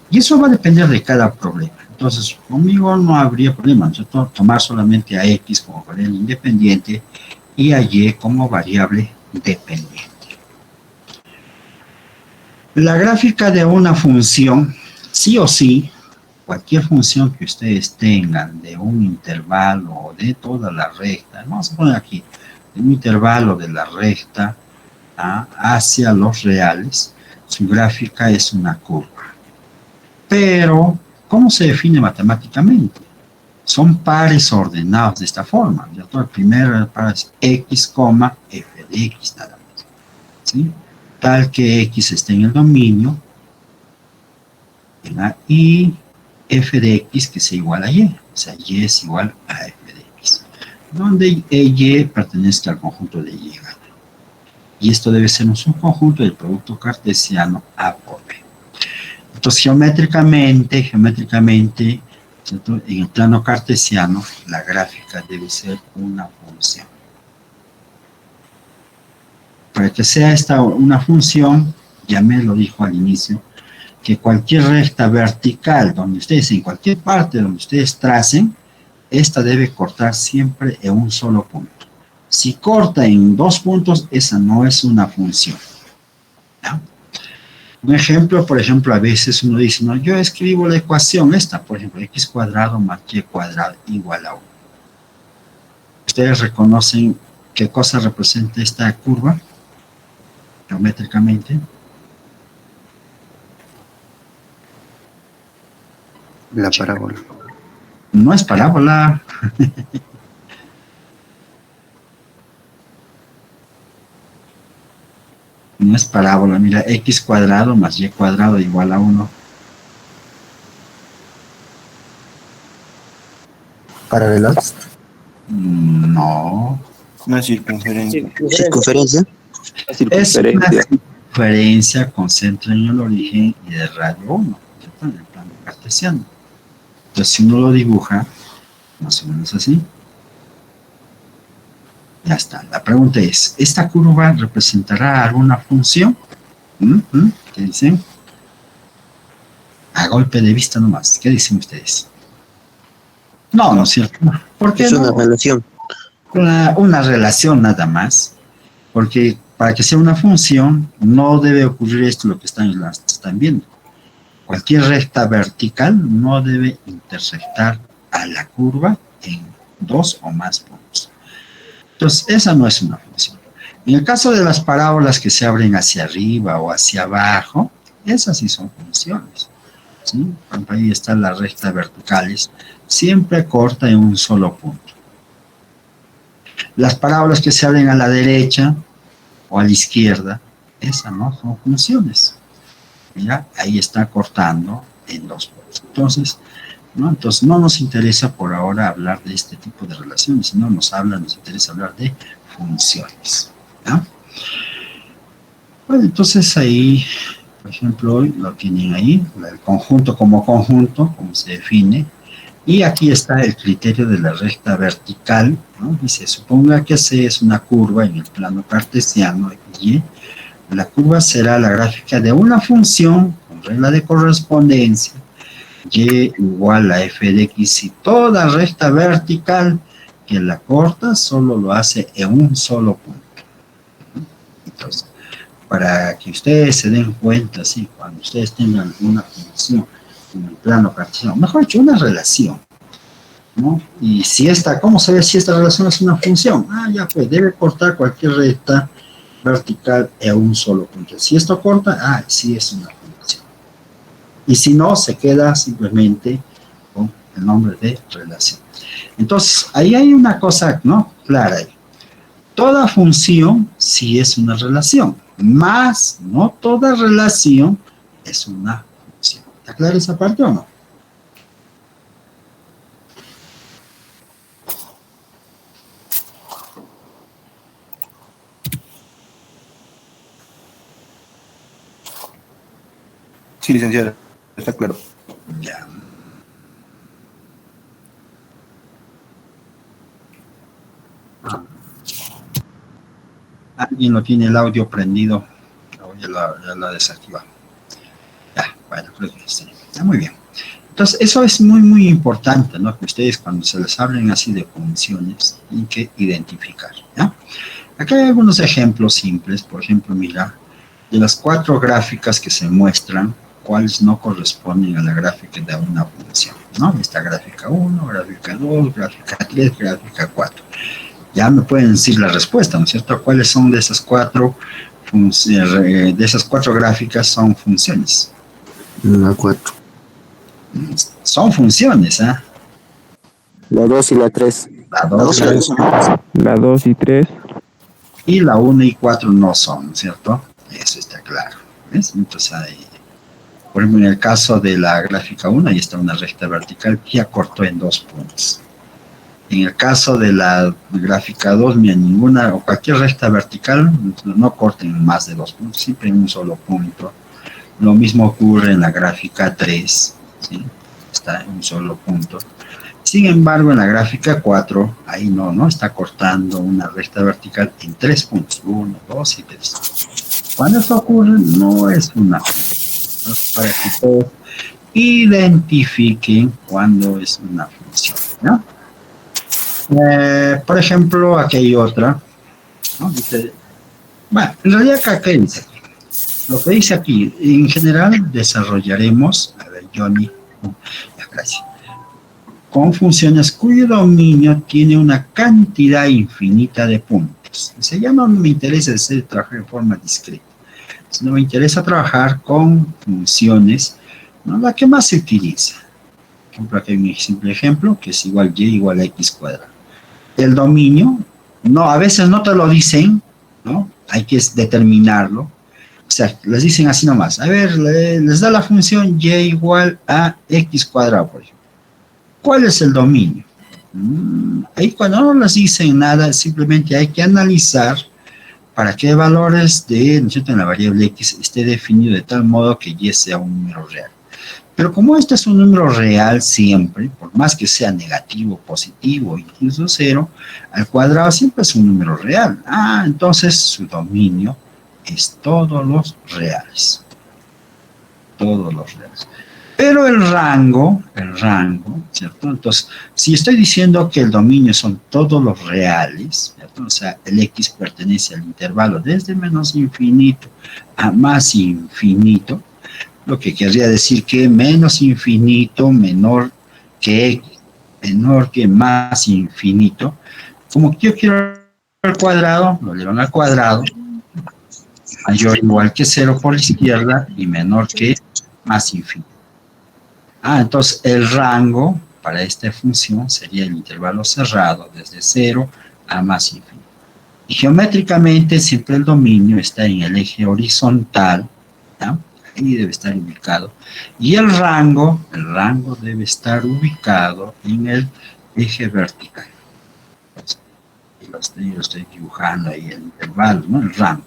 Y eso va a depender de cada problema. Entonces, conmigo no habría problema, nosotros tomar solamente a x como variable independiente y a y como variable dependiente. La gráfica de una función, sí o sí, cualquier función que ustedes tengan de un intervalo o de toda la recta, vamos a poner aquí, de un intervalo de la recta hacia los reales, su gráfica es una curva. Pero, ¿cómo se define matemáticamente? Son pares ordenados de esta forma. El primer par es x, f de x nada más, ¿sí? Tal que x esté en el dominio, y f de x que sea igual a y, o sea, y es igual a f de x, donde y pertenece al conjunto de y. Y esto debe ser un subconjunto del producto cartesiano A por B. Entonces, geométricamente, ¿cierto? En el plano cartesiano, la gráfica debe ser una función. Para que sea esta una función, ya me lo dijo al inicio, que cualquier recta vertical, donde ustedes, en cualquier parte donde ustedes tracen, esta debe cortar siempre en un solo punto. Si corta en dos puntos, esa no es una función, ¿no? Un ejemplo, por ejemplo, a veces uno dice, no, yo escribo la ecuación esta, por ejemplo, x cuadrado más y cuadrado igual a 1. ¿Ustedes reconocen qué cosa representa esta curva geométricamente? La parábola. No es parábola. No es parábola. Mira, x cuadrado más y cuadrado igual a 1. ¿Paralelas? No. Una circunferencia. Circunferencia. Es una circunferencia con centro en el origen y de radio 1, ¿cierto? En el plano cartesiano. Entonces, si uno lo dibuja, más o menos así, ya está. La pregunta es, ¿esta curva representará alguna función? ¿Qué dicen? A golpe de vista nomás. ¿Qué dicen ustedes? No, no es cierto. ¿Por qué Es una no? relación. Una relación nada más. Porque para que sea una función, no debe ocurrir esto lo que están viendo. Cualquier recta vertical no debe intersectar a la curva en 2 o más puntos. Entonces, esa no es una función. En el caso de las parábolas que se abren hacia arriba o hacia abajo, esas sí son funciones, ¿sí? Por ejemplo, ahí están las rectas verticales, siempre corta en un solo punto. Las parábolas que se abren a la derecha o a la izquierda, esas no son funciones. Mira, ahí está cortando en 2 puntos. Entonces no nos interesa por ahora hablar de este tipo de relaciones, sino nos interesa hablar de funciones. ¿Ya? Bueno, entonces ahí, por ejemplo, hoy lo tienen ahí, el conjunto, como se define, y aquí está el criterio de la recta vertical, ¿no? Dice, suponga que C es una curva en el plano cartesiano, y la curva será la gráfica de una función con regla de correspondencia, y igual a f de x, y toda recta vertical que la corta solo lo hace en un solo punto. Entonces, para que ustedes se den cuenta, ¿sí? Cuando ustedes tengan una función en el plano cartesiano, mejor dicho, una relación, ¿no? Y si ¿cómo se ve si esta relación es una función? Ya pues, debe cortar cualquier recta vertical en un solo punto. Si esto corta, sí es una función. Y si no, se queda simplemente con el nombre de relación. Entonces, ahí hay una cosa, ¿no? Clara ahí. Toda función sí es una relación, más no toda relación es una función. ¿Está clara esa parte o no? Sí, licenciada, está claro. Ya. Alguien no tiene el audio prendido. Ya lo ha desactivado. Ya, bueno, creo que sí. Ya, muy bien. Entonces, eso es muy, muy importante, ¿no? Que ustedes cuando se les hablen así de funciones, tienen que identificar, ¿ya? Acá hay algunos ejemplos simples. Por ejemplo, mira, de las 4 gráficas que se muestran, cuáles no corresponden a la gráfica de una función, ¿no? Esta gráfica 1, gráfica 2, gráfica 3, gráfica 4. Ya me pueden decir la respuesta, ¿no es cierto? ¿Cuáles son de esas 4 gráficas son funciones? La 4. Son funciones, ¿ah? La 2 y la 3. La 2 La 2 y 3. y la 1 y 4 no son, ¿no es cierto? Eso está claro. ¿Ves? Entonces ahí, por ejemplo, en el caso de la gráfica 1, ahí está una recta vertical que ya cortó en 2 puntos. En el caso de la gráfica 2, mira, ninguna o cualquier recta vertical no corta en más de 2 puntos, siempre en un solo punto. Lo mismo ocurre en la gráfica 3, ¿sí? Está en un solo punto. Sin embargo, en la gráfica 4, ahí no está cortando una recta vertical en 3 puntos, 1, 2 y 3. Cuando eso ocurre, no es una función. Para que todos identifiquen cuándo es una función, ¿no? Por ejemplo, aquí hay otra, ¿no? Dice, bueno, en realidad acá dice aquí. Lo que dice aquí, en general desarrollaremos, a ver, Johnny, gracias, con funciones cuyo dominio tiene una cantidad infinita de puntos. Dice, ya no me interesa trabajar de forma discreta, sino me interesa trabajar con funciones, ¿no? La que más se utiliza. Por ejemplo, aquí hay un simple ejemplo, que es igual y igual a x cuadrado. El dominio, no, a veces no te lo dicen, ¿no? Hay que determinarlo. O sea, les dicen así nomás. A ver, les da la función y igual a x cuadrado, por ejemplo. ¿Cuál es el dominio? Ahí cuando no les dicen nada, simplemente hay que analizar para qué valores de, ¿no es cierto?, en la variable x esté definido de tal modo que y sea un número real. Pero como este es un número real siempre, por más que sea negativo, positivo, incluso cero, al cuadrado siempre es un número real. Entonces su dominio es todos los reales. Todos los reales. Pero el rango, ¿cierto? Entonces, si estoy diciendo que el dominio son todos los reales, ¿cierto? O sea, el x pertenece al intervalo desde menos infinito a más infinito, lo que querría decir que menos infinito menor que más infinito. Como que yo quiero al cuadrado, lo llevan al cuadrado, mayor o igual que 0 por la izquierda y menor que más infinito. Entonces el rango para esta función sería el intervalo cerrado desde 0 a más infinito. Y geométricamente siempre el dominio está en el eje horizontal, ¿ya? Ahí debe estar ubicado. Y el rango debe estar ubicado en el eje vertical. Lo estoy dibujando ahí, el intervalo, ¿no? El rango.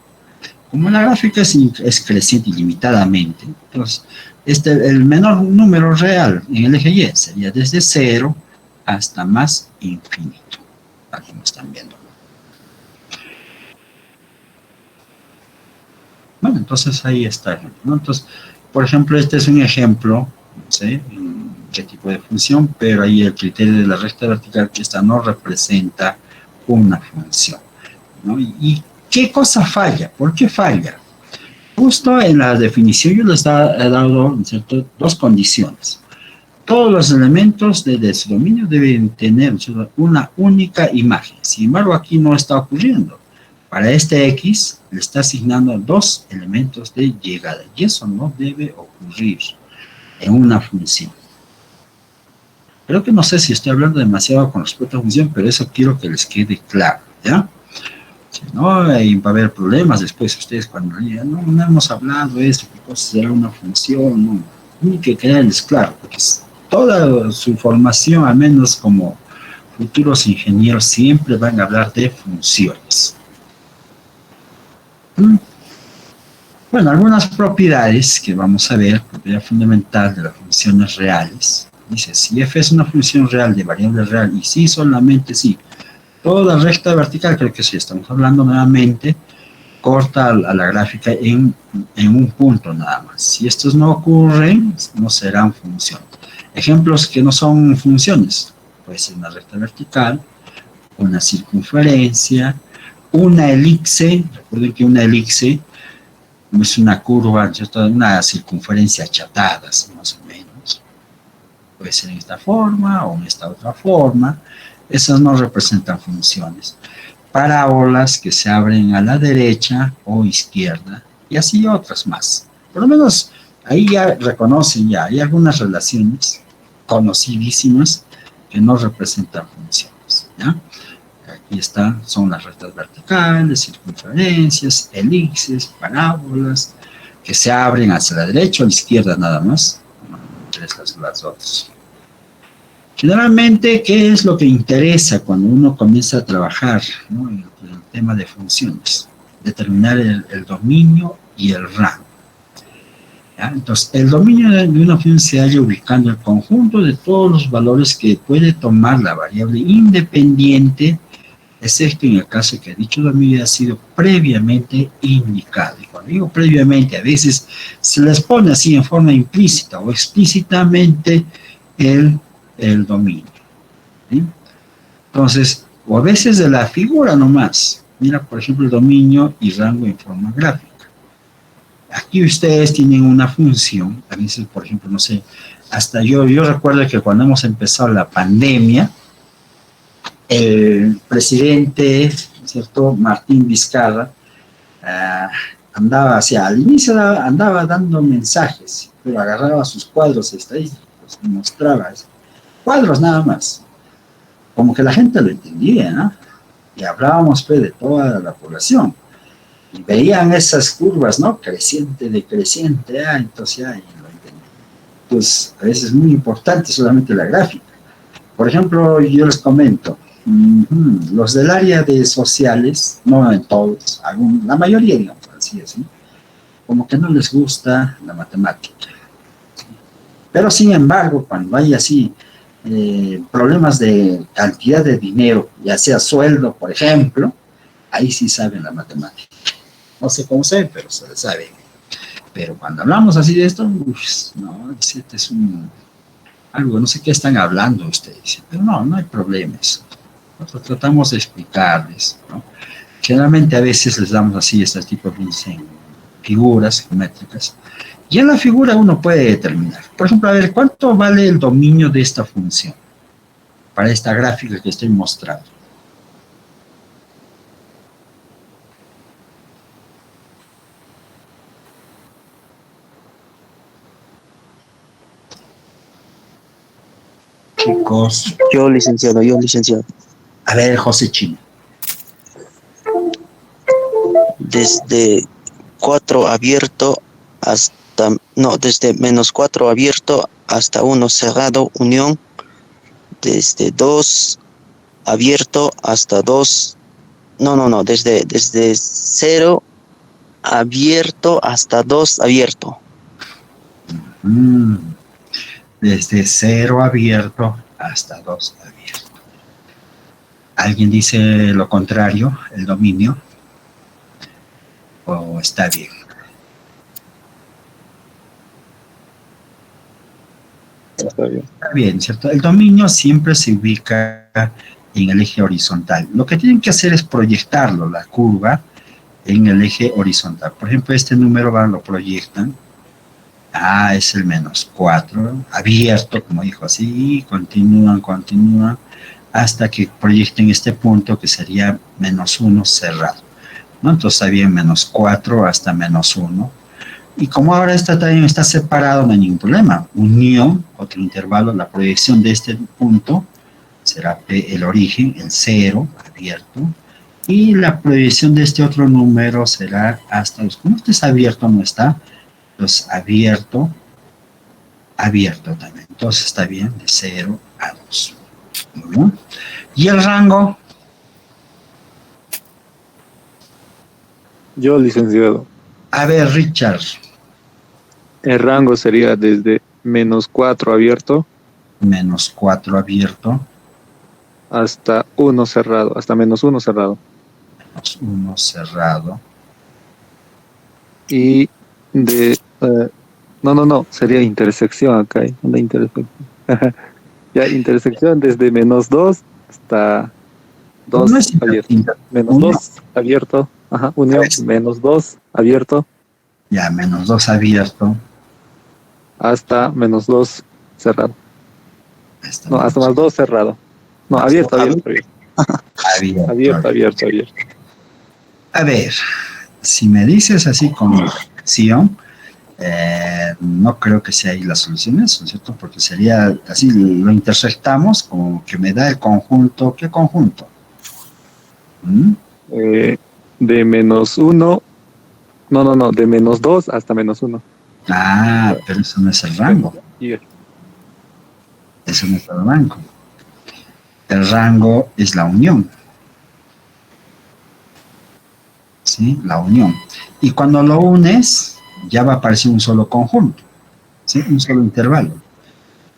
Como la gráfica es creciente ilimitadamente, entonces el menor número real en el eje Y sería desde 0 hasta más infinito, tal como están viendo. Bueno, entonces ahí está, ¿no? Entonces, por ejemplo, este es un ejemplo, no sé qué tipo de función, pero ahí el criterio de la recta vertical que esta no representa una función, ¿no? ¿Y qué cosa falla? ¿Por qué falla? Justo en la definición yo les he dado, ¿cierto?, dos condiciones. Todos los elementos de su dominio deben tener, ¿cierto?, una única imagen. Sin embargo, aquí no está ocurriendo. Para este x le está asignando dos elementos de llegada y eso no debe ocurrir en una función. Creo que no sé si estoy hablando demasiado con respecto a la función, pero eso quiero que les quede claro, ¿ya? Si no, ahí va a haber problemas después ustedes cuando digan, no hemos hablado de esto, qué cosa será una función, no. Tienen que quedarles claro, porque toda su formación, al menos como futuros ingenieros, siempre van a hablar de funciones. Bueno, algunas propiedades que vamos a ver, propiedad fundamental de las funciones reales. Dice, si f es una función real de variable real, y sí, solamente sí, toda recta vertical, creo que sí, estamos hablando nuevamente, corta a la gráfica en un punto nada más. Si estos no ocurren, no serán funciones. Ejemplos que no son funciones, puede ser una recta vertical, una circunferencia, una elipse. Recuerden que una elipse es una curva, ¿cierto?, una circunferencia achatada, más o menos. Puede ser en esta forma o en esta otra forma. Esas no representan funciones. Parábolas que se abren a la derecha o izquierda, y así otras más. Por lo menos ahí ya reconocen, ya hay algunas relaciones conocidísimas que no representan funciones, ¿ya? Aquí están, son las rectas verticales, circunferencias, elipses, parábolas, que se abren hacia la derecha o la izquierda nada más. Las otras. Generalmente, ¿qué es lo que interesa cuando uno comienza a trabajar, ¿no?, en el tema de funciones? Determinar el dominio y el rango. ¿Ya? Entonces, el dominio de una función se halla ubicando el conjunto de todos los valores que puede tomar la variable independiente, excepto en el caso que dicho dominio ha sido previamente indicado. Y cuando digo previamente, a veces se les pone así en forma implícita o explícitamente el dominio, ¿sí? Entonces, o a veces de la figura nomás. Mira, por ejemplo, el dominio y rango en forma gráfica. Aquí ustedes tienen una función, a veces, por ejemplo, no sé, hasta yo recuerdo que cuando hemos empezado la pandemia, el presidente, ¿cierto?, Martín Vizcarra, andaba, al inicio andaba dando mensajes, pero agarraba sus cuadros estadísticos y mostraba eso. cuadros nada más. Como que la gente lo entendía, ¿no? Y hablábamos pues, de toda la población. Y veían esas curvas, ¿no? Creciente, decreciente, entonces ya, y lo entendían. Entonces, a veces es muy importante solamente la gráfica. Por ejemplo, yo les comento, los del área de sociales, no en todos, la mayoría, digamos, así es, ¿no? Como que no les gusta la matemática. Pero sin embargo, cuando hay así problemas de cantidad de dinero, ya sea sueldo, por ejemplo, ahí sí saben la matemática. No sé cómo sé, pero se le sabe. Pero cuando hablamos así de esto, no, este es algo, no sé qué están hablando ustedes, pero no hay problemas. Nosotros tratamos de explicarles, ¿no? Generalmente a veces les damos así este tipo de figuras geométricas, y en la figura uno puede determinar. Por ejemplo, a ver, ¿cuánto vale el dominio de esta función? Para esta gráfica que estoy mostrando. Chicos. Yo, licenciado. A ver, José Chino. Desde 4 abierto desde -4 abierto hasta 1 cerrado, unión. Desde 2 abierto hasta 2, desde 0 abierto hasta 2 abierto. Desde 0 abierto hasta 2 abierto. ¿Alguien dice lo contrario, el dominio? ¿O está bien? Está bien. Está bien, ¿cierto? El dominio siempre se ubica en el eje horizontal. Lo que tienen que hacer es proyectarlo, la curva, en el eje horizontal. Por ejemplo, este número lo proyectan. Es el -4, abierto, como dijo así, continúan, hasta que proyecten este punto que sería -1 cerrado, ¿no? Entonces está bien -4 hasta -1. Y como ahora también está separado, no hay ningún problema. Unión, otro intervalo, la proyección de este punto será P, el origen, el 0, abierto. Y la proyección de este otro número será hasta como este es abierto, no está. Entonces, abierto también. Entonces está bien, de 0 a 2. Muy bien. ¿Y el rango? Yo, licenciado. A ver, Richard. El rango sería desde -4 abierto -4 abierto. hasta 1 cerrado, hasta -1 cerrado. -1 cerrado. Y de... sería intersección acá, una intersección. Ya, intersección desde -2 hasta 2 No es abierto. -2 abierto, unión, -2 abierto. Ya, -2 abierto. Hasta -2 cerrado. Hasta +2 cerrado. No, abierto. Abierto. A ver, si me dices así con acción, no creo que sea ahí la solución, ¿no es cierto? Porque sería así, lo intersectamos como que me da el conjunto. ¿Qué conjunto? De -1, de -2 hasta -1. Pero eso no es el rango. Eso no es el rango. El rango es la unión. ¿Sí? La unión. Y cuando lo unes, ya va a aparecer un solo conjunto. ¿Sí? Un solo intervalo.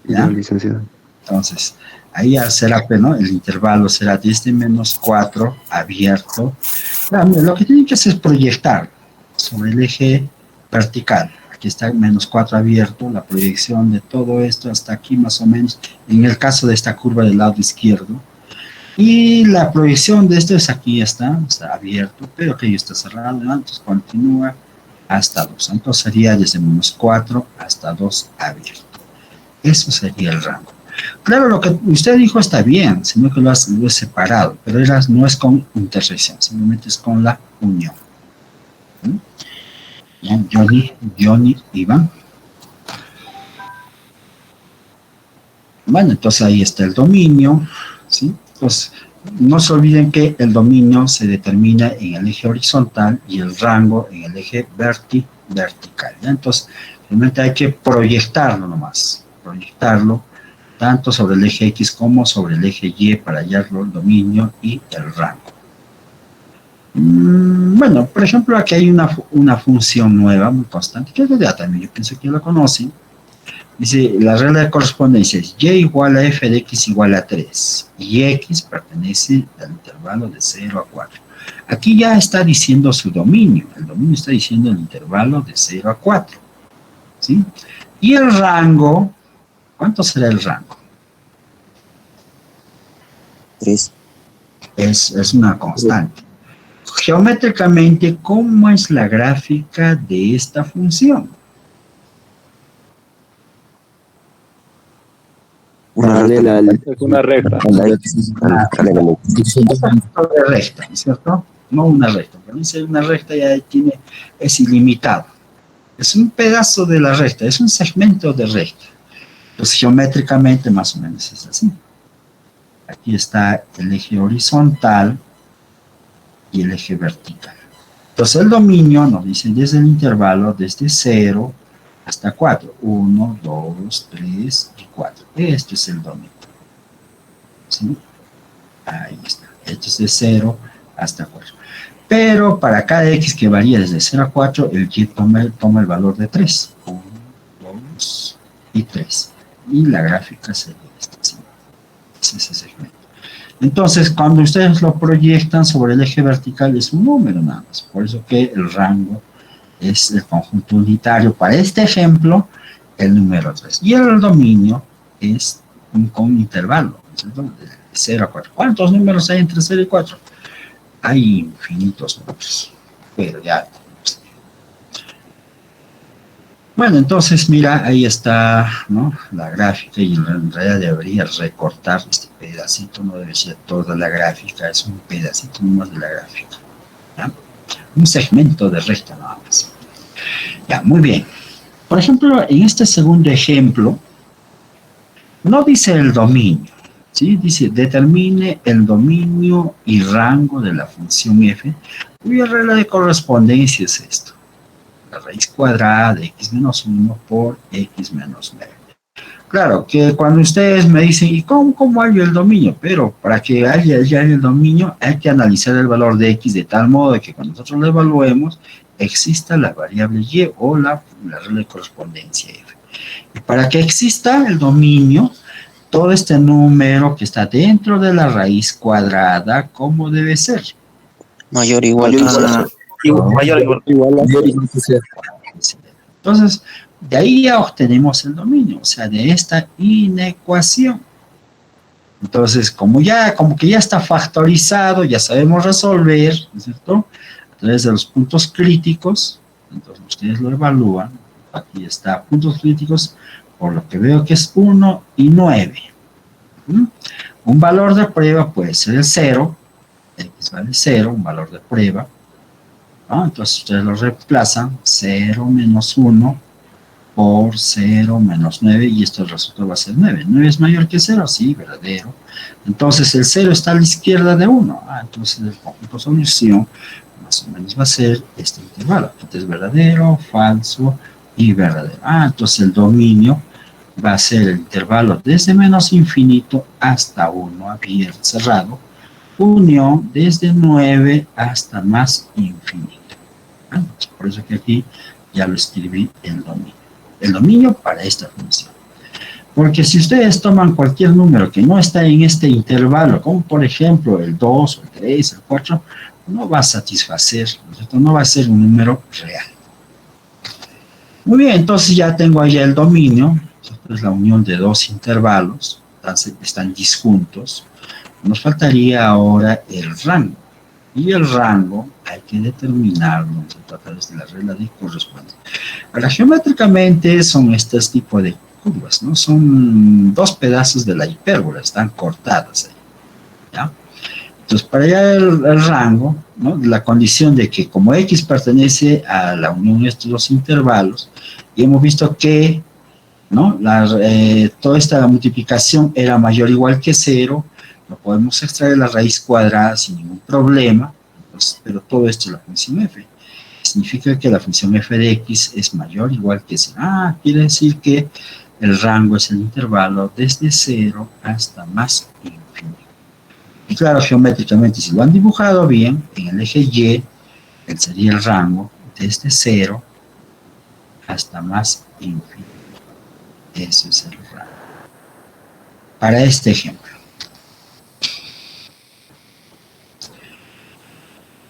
¿Ya? Licenciado. Entonces, ahí ya será, ¿no? El intervalo será desde -4 abierto. Lo que tienen que hacer es proyectar sobre el eje vertical. Aquí está -4 abierto, la proyección de todo esto hasta aquí más o menos, en el caso de esta curva del lado izquierdo. Y la proyección de esto es aquí, está abierto, pero aquí está cerrado, ¿no? Entonces continúa hasta 2. Entonces sería desde -4 hasta 2 abierto. Eso sería el rango. Claro, lo que usted dijo está bien, sino que lo he separado, pero no es con intersección, simplemente es con la unión. Bien, Johnny, Iván. Bueno, entonces ahí está el dominio, ¿sí? Entonces, no se olviden que el dominio se determina en el eje horizontal y el rango en el eje vertical, ¿ya? Entonces, realmente hay que proyectarlo nomás, proyectarlo tanto sobre el eje X como sobre el eje Y para hallarlo el dominio y el rango. Bueno, por ejemplo, aquí hay una función nueva, muy constante, que ya también yo pienso que la conocen. Dice, la regla de correspondencia es y igual a f de x igual a 3, y x pertenece al intervalo de 0 a 4. Aquí ya está diciendo su dominio, el dominio está diciendo el intervalo de 0 a 4, ¿sí? Y el rango, ¿cuánto será el rango? 3. Es una constante. Geométricamente, ¿cómo es la gráfica de esta función? Paralela al... Es una recta. De recta, ¿cierto? No una recta, pero dice una recta ya tiene, es ilimitado. Es un pedazo de la recta, es un segmento de recta. Entonces, geométricamente, más o menos es así. Aquí está el eje horizontal y el eje vertical. Entonces, el dominio nos dice desde el intervalo, desde 0 hasta 4. 1, 2, 3 y 4. Esto es el dominio. ¿Sí? Ahí está. Esto es de 0 hasta 4. Pero para cada x que varía desde 0 a 4, el y toma el valor de 3. 1, 2 y 3. Y la gráfica sería esta. ¿Sí? Es ese segmento. Entonces, cuando ustedes lo proyectan sobre el eje vertical, es un número nada más. Por eso que el rango es el conjunto unitario. Para este ejemplo, el número 3. Y el dominio es con intervalo, ¿cierto? De 0 a 4. ¿Cuántos números hay entre 0 y 4? Hay infinitos números. Pero ya. Bueno, entonces, mira, ahí está, ¿no? La gráfica, y en realidad debería recortar este pedacito, no debe ser toda la gráfica, es un pedacito más de la gráfica. ¿Ya? Un segmento de recta nada más. Ya, muy bien. Por ejemplo, en este segundo ejemplo, no dice el dominio, ¿sí? Dice, determine el dominio y rango de la función f, cuya regla de correspondencia es esto. La raíz cuadrada de x menos 1 por x menos 9. Claro, que cuando ustedes me dicen, ¿y cómo hallo el dominio? Pero para que haya el dominio, hay que analizar el valor de x de tal modo de que cuando nosotros lo evaluemos, exista la variable y o la regla de correspondencia f. Y para que exista el dominio, todo este número que está dentro de la raíz cuadrada, ¿cómo debe ser? Mayor o igual a... Entonces, de ahí ya obtenemos el dominio, o sea, de esta inecuación. Entonces, como que ya está factorizado, ya sabemos resolver, ¿no es cierto? A través de los puntos críticos, entonces ustedes lo evalúan. Aquí está, puntos críticos, por lo que veo que es 1 y 9. Un valor de prueba puede ser el 0, x vale 0, un valor de prueba, ¿no? Entonces ustedes lo reemplazan, 0 menos 1 por 0 menos 9, y esto el resultado va a ser 9. 9 es mayor que 0, sí, verdadero. Entonces el 0 está a la izquierda de 1. Entonces el conjunto solución más o menos va a ser este intervalo. Entonces verdadero, falso y verdadero. Entonces el dominio va a ser el intervalo desde menos infinito hasta 1, abierto, cerrado, unión desde 9 hasta más infinito. Por eso que aquí ya lo escribí el dominio. El dominio para esta función. Porque si ustedes toman cualquier número que no está en este intervalo, como por ejemplo el 2, el 3, el 4, no va a satisfacer, no va a ser un número real. Muy bien, entonces ya tengo ahí el dominio. Esto es la unión de dos intervalos, están disjuntos. Nos faltaría ahora el rango. Y el rango hay que determinarlo a través de la regla de correspondencia. Ahora, geométricamente son estos tipos de curvas, ¿no? Son dos pedazos de la hipérbola, están cortadas ahí, ¿ya? Entonces, para hallar el rango, ¿no? La condición de que como x pertenece a la unión de estos dos intervalos, y hemos visto que ¿no? Toda esta multiplicación era mayor o igual que 0, lo podemos extraer la raíz cuadrada sin ningún problema, pues, pero todo esto es la función f. Significa que la función f de x es mayor o igual que 0. Quiere decir que el rango es el intervalo desde 0 hasta más infinito. Y claro, geométricamente, si lo han dibujado bien, en el eje y, él sería el rango desde 0 hasta más infinito. Eso es el rango. Para este ejemplo.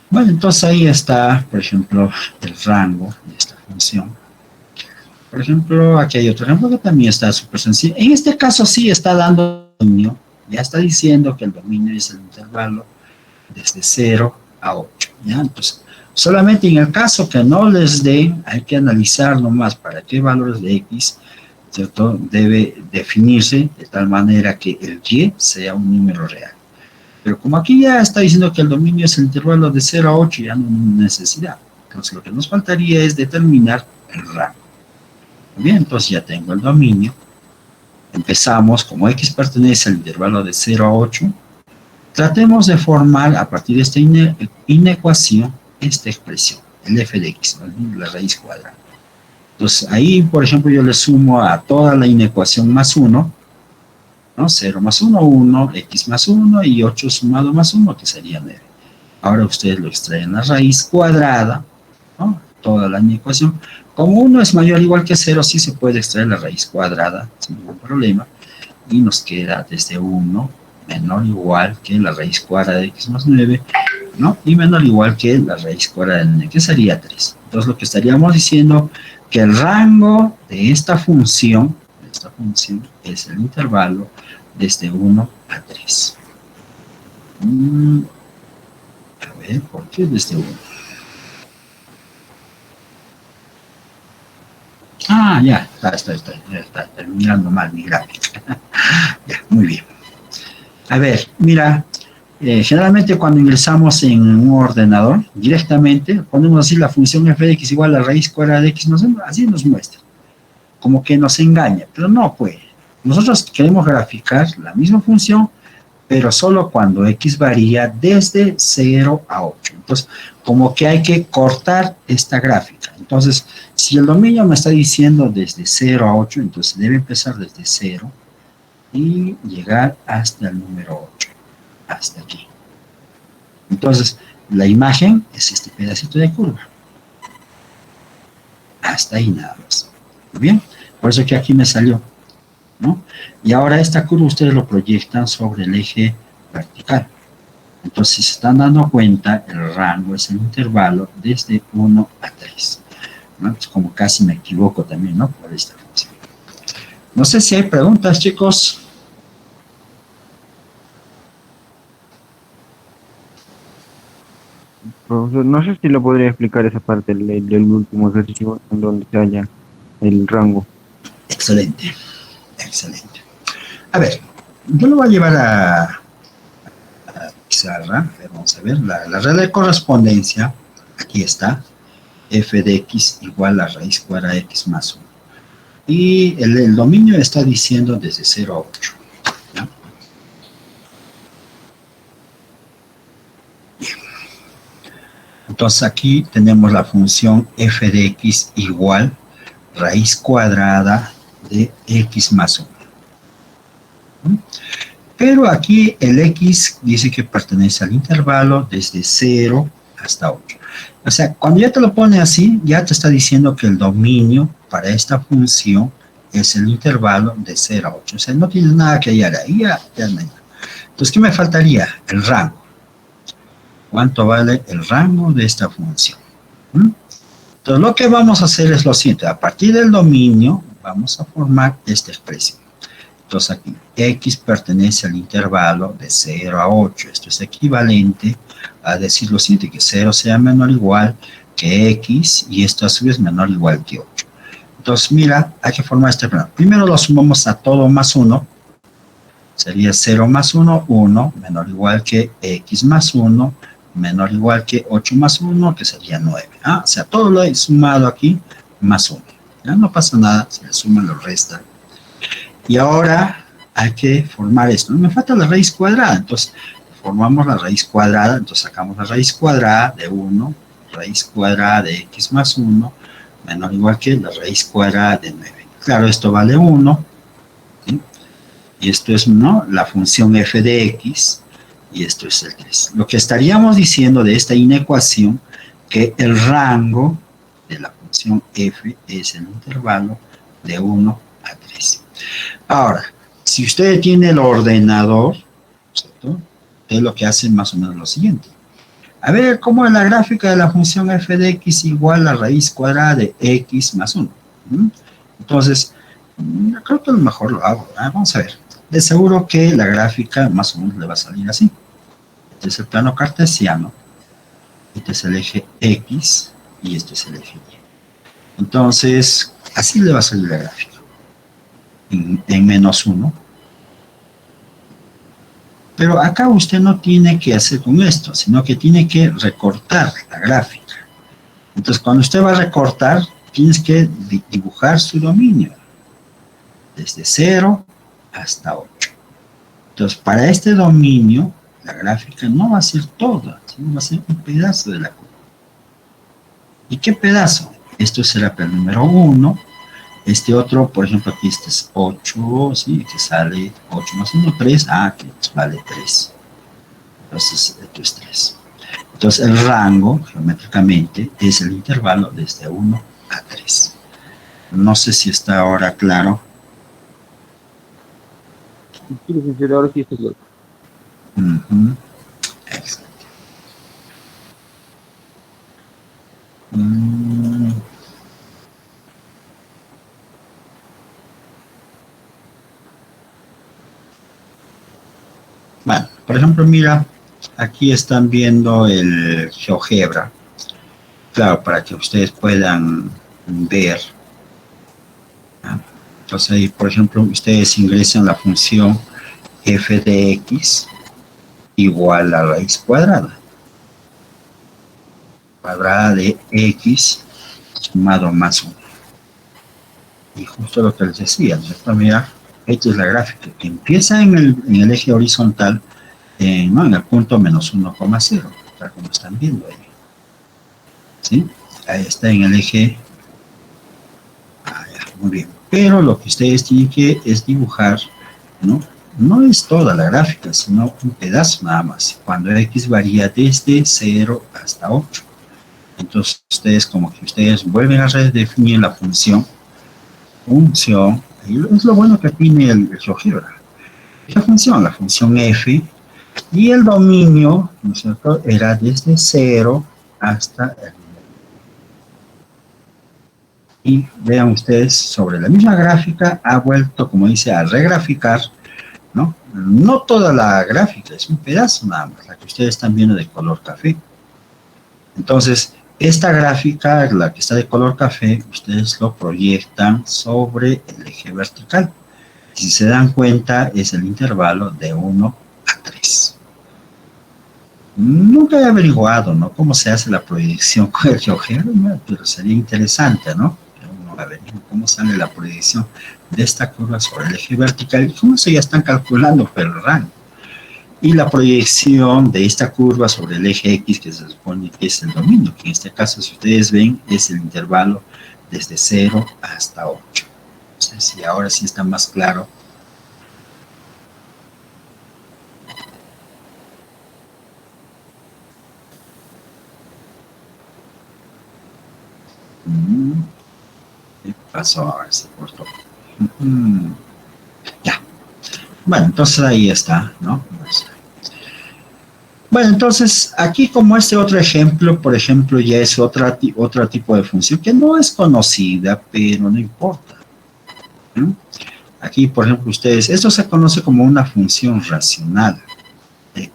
Bueno, entonces ahí está, por ejemplo, el rango de esta función. Por ejemplo, aquí hay otro ejemplo que también está súper sencillo. En este caso sí está dando dominio. Ya está diciendo que el dominio es el intervalo desde 0 a 8. ¿Ya? Entonces, solamente en el caso que no les dé, hay que analizar nomás para qué valores de x, ¿cierto? Debe definirse de tal manera que el y sea un número real. Pero como aquí ya está diciendo que el dominio es el intervalo de 0 a 8, ya no hay necesidad. Entonces lo que nos faltaría es determinar el rango. Bien, entonces ya tengo el dominio. Empezamos, como x pertenece al intervalo de 0 a 8, tratemos de formar a partir de esta inecuación esta expresión, el f de x, la raíz cuadrada. Entonces ahí, por ejemplo, yo le sumo a toda la inecuación más 1, ¿no? 0 más 1, 1, x más 1 y 8 sumado más 1, que sería 9. Ahora ustedes lo extraen la raíz cuadrada, ¿no? Toda la inecuación. Como 1 es mayor o igual que 0, sí se puede extraer la raíz cuadrada sin ningún problema. Y nos queda desde 1 menor o igual que la raíz cuadrada de x más 9, ¿no? Y menor o igual que la raíz cuadrada de 9, que sería 3. Entonces lo que estaríamos diciendo que el rango de esta función es el intervalo desde 1 a 3. A ver, ¿por qué desde 1? Ya está terminando mal mi gráfica. Ya, muy bien. A ver, mira, generalmente cuando ingresamos en un ordenador, directamente ponemos así la función f de x igual a la raíz cuadrada de x, así nos muestra. Como que nos engaña, pero no puede. Nosotros queremos graficar la misma función, pero solo cuando x varía desde 0 a 8. Entonces, como que hay que cortar esta gráfica. Entonces, si el dominio me está diciendo desde 0 a 8, entonces debe empezar desde 0 y llegar hasta el número 8, hasta aquí. Entonces, la imagen es este pedacito de curva. Hasta ahí nada más. Muy bien, por eso que aquí me salió, ¿no? Y ahora esta curva ustedes lo proyectan sobre el eje vertical. Entonces, si se están dando cuenta, el rango es el intervalo desde 1 a 3. ¿No? Es como casi me equivoco también, ¿no? Por esta función. No sé si hay preguntas, chicos. Profesor, no sé si lo podría explicar esa parte del último ejercicio en donde se halla el rango. Excelente, excelente. A ver, yo lo voy a llevar a pizarra. Vamos a ver, la regla de correspondencia, aquí está, f de x igual a raíz cuadrada de x más 1. Y el dominio está diciendo desde 0 a 8. ¿Ya? Bien. Entonces aquí tenemos la función f de x igual raíz cuadrada de x más 1. Pero aquí el x dice que pertenece al intervalo desde 0 hasta 8. O sea, cuando ya te lo pone así, ya te está diciendo que el dominio para esta función es el intervalo de 0 a 8. O sea, no tienes nada que hallar ahí, ya no hay nada. Entonces, ¿qué me faltaría? El rango. ¿Cuánto vale el rango de esta función? Entonces, lo que vamos a hacer es lo siguiente. A partir del dominio, vamos a formar esta expresión. Entonces, aquí, x pertenece al intervalo de 0 a 8. Esto es equivalente a decir lo siguiente, que 0 sea menor o igual que x, y esto a su vez menor o igual que 8. Entonces, mira, hay que formar este plano. Primero lo sumamos a todo más 1. Sería 0 más 1, 1, menor o igual que x más 1, menor o igual que 8 más 1, que sería 9. O sea, todo lo he sumado aquí, más 1. Ya no pasa nada, se le suma, lo resta. Y ahora hay que formar esto. Me falta la raíz cuadrada, entonces formamos la raíz cuadrada, entonces sacamos la raíz cuadrada de 1, raíz cuadrada de x más 1, menor o igual que la raíz cuadrada de 9. Claro, esto vale 1, ¿sí? Y esto es, ¿no?, la función f de x, y esto es el 3. Lo que estaríamos diciendo de esta inecuación, que el rango de la función f es el intervalo de 1 a 3. Ahora, si usted tiene el ordenador, ¿cierto?, es lo que hace más o menos lo siguiente. A ver, ¿cómo es la gráfica de la función f de x igual a raíz cuadrada de x más 1? Entonces, yo creo que a lo mejor lo hago. Vamos a ver. De seguro que la gráfica más o menos le va a salir así. Este es el plano cartesiano. Este es el eje x y este es el eje y. Entonces, así le va a salir la gráfica. En menos 1. Pero acá usted no tiene que hacer con esto, sino que tiene que recortar la gráfica. Entonces, cuando usted va a recortar, tienes que dibujar su dominio. Desde 0 hasta 8. Entonces, para este dominio, la gráfica no va a ser toda, sino va a ser un pedazo de la curva. ¿Y qué pedazo? Esto será el número 1. Este otro, por ejemplo, aquí este es 8, ¿sí? Que sale 8 más 1, 3. Que vale 3. Entonces, esto es 3. Entonces, el rango, geométricamente, es el intervalo desde 1 a 3. No sé si está ahora claro. Ahora sí está claro. Excelente. Bueno, por ejemplo, mira, aquí están viendo el GeoGebra. Claro, para que ustedes puedan ver. Entonces ahí, por ejemplo, ustedes ingresan la función f de x igual a raíz cuadrada. Cuadrada de x sumado más 1. Y justo lo que les decía, ¿cierto? Mira, esta es la gráfica que empieza en el eje horizontal, no, en el punto menos 1,0, tal como están viendo ahí. ¿Sí? Ahí está en el eje. Muy bien. Pero lo que ustedes tienen que es dibujar, ¿no? No es toda la gráfica, sino un pedazo nada más. Cuando x varía desde 0 hasta 8. Entonces, ustedes como que ustedes vuelven a redefinir la función, y es lo bueno que tiene el GeoGebra. La función f, y el dominio, ¿no es cierto?, era desde 0 hasta el. Y vean ustedes, sobre la misma gráfica ha vuelto, como dice, a regraficar, ¿no? No toda la gráfica, es un pedazo nada más, la que ustedes están viendo de color café. Entonces, esta gráfica, la que está de color café, ustedes lo proyectan sobre el eje vertical. Si se dan cuenta, es el intervalo de 1 a 3. Nunca he averiguado, ¿no?, cómo se hace la proyección con el GeoGebra, pero sería interesante, ¿no? A ver cómo sale la proyección de esta curva sobre el eje vertical. Como eso ya están calculando pero el rango. Y la proyección de esta curva sobre el eje X, que se supone que es el dominio, que en este caso, si ustedes ven, es el intervalo desde 0 hasta 8. No sé si ahora sí está más claro. ¿Qué pasó? Ahora se cortó. Ya. Bueno, entonces ahí está, ¿no? Bueno, entonces aquí como este otro ejemplo, por ejemplo, ya es otro tipo de función que no es conocida, pero no importa. Aquí, por ejemplo, ustedes, esto se conoce como una función racional,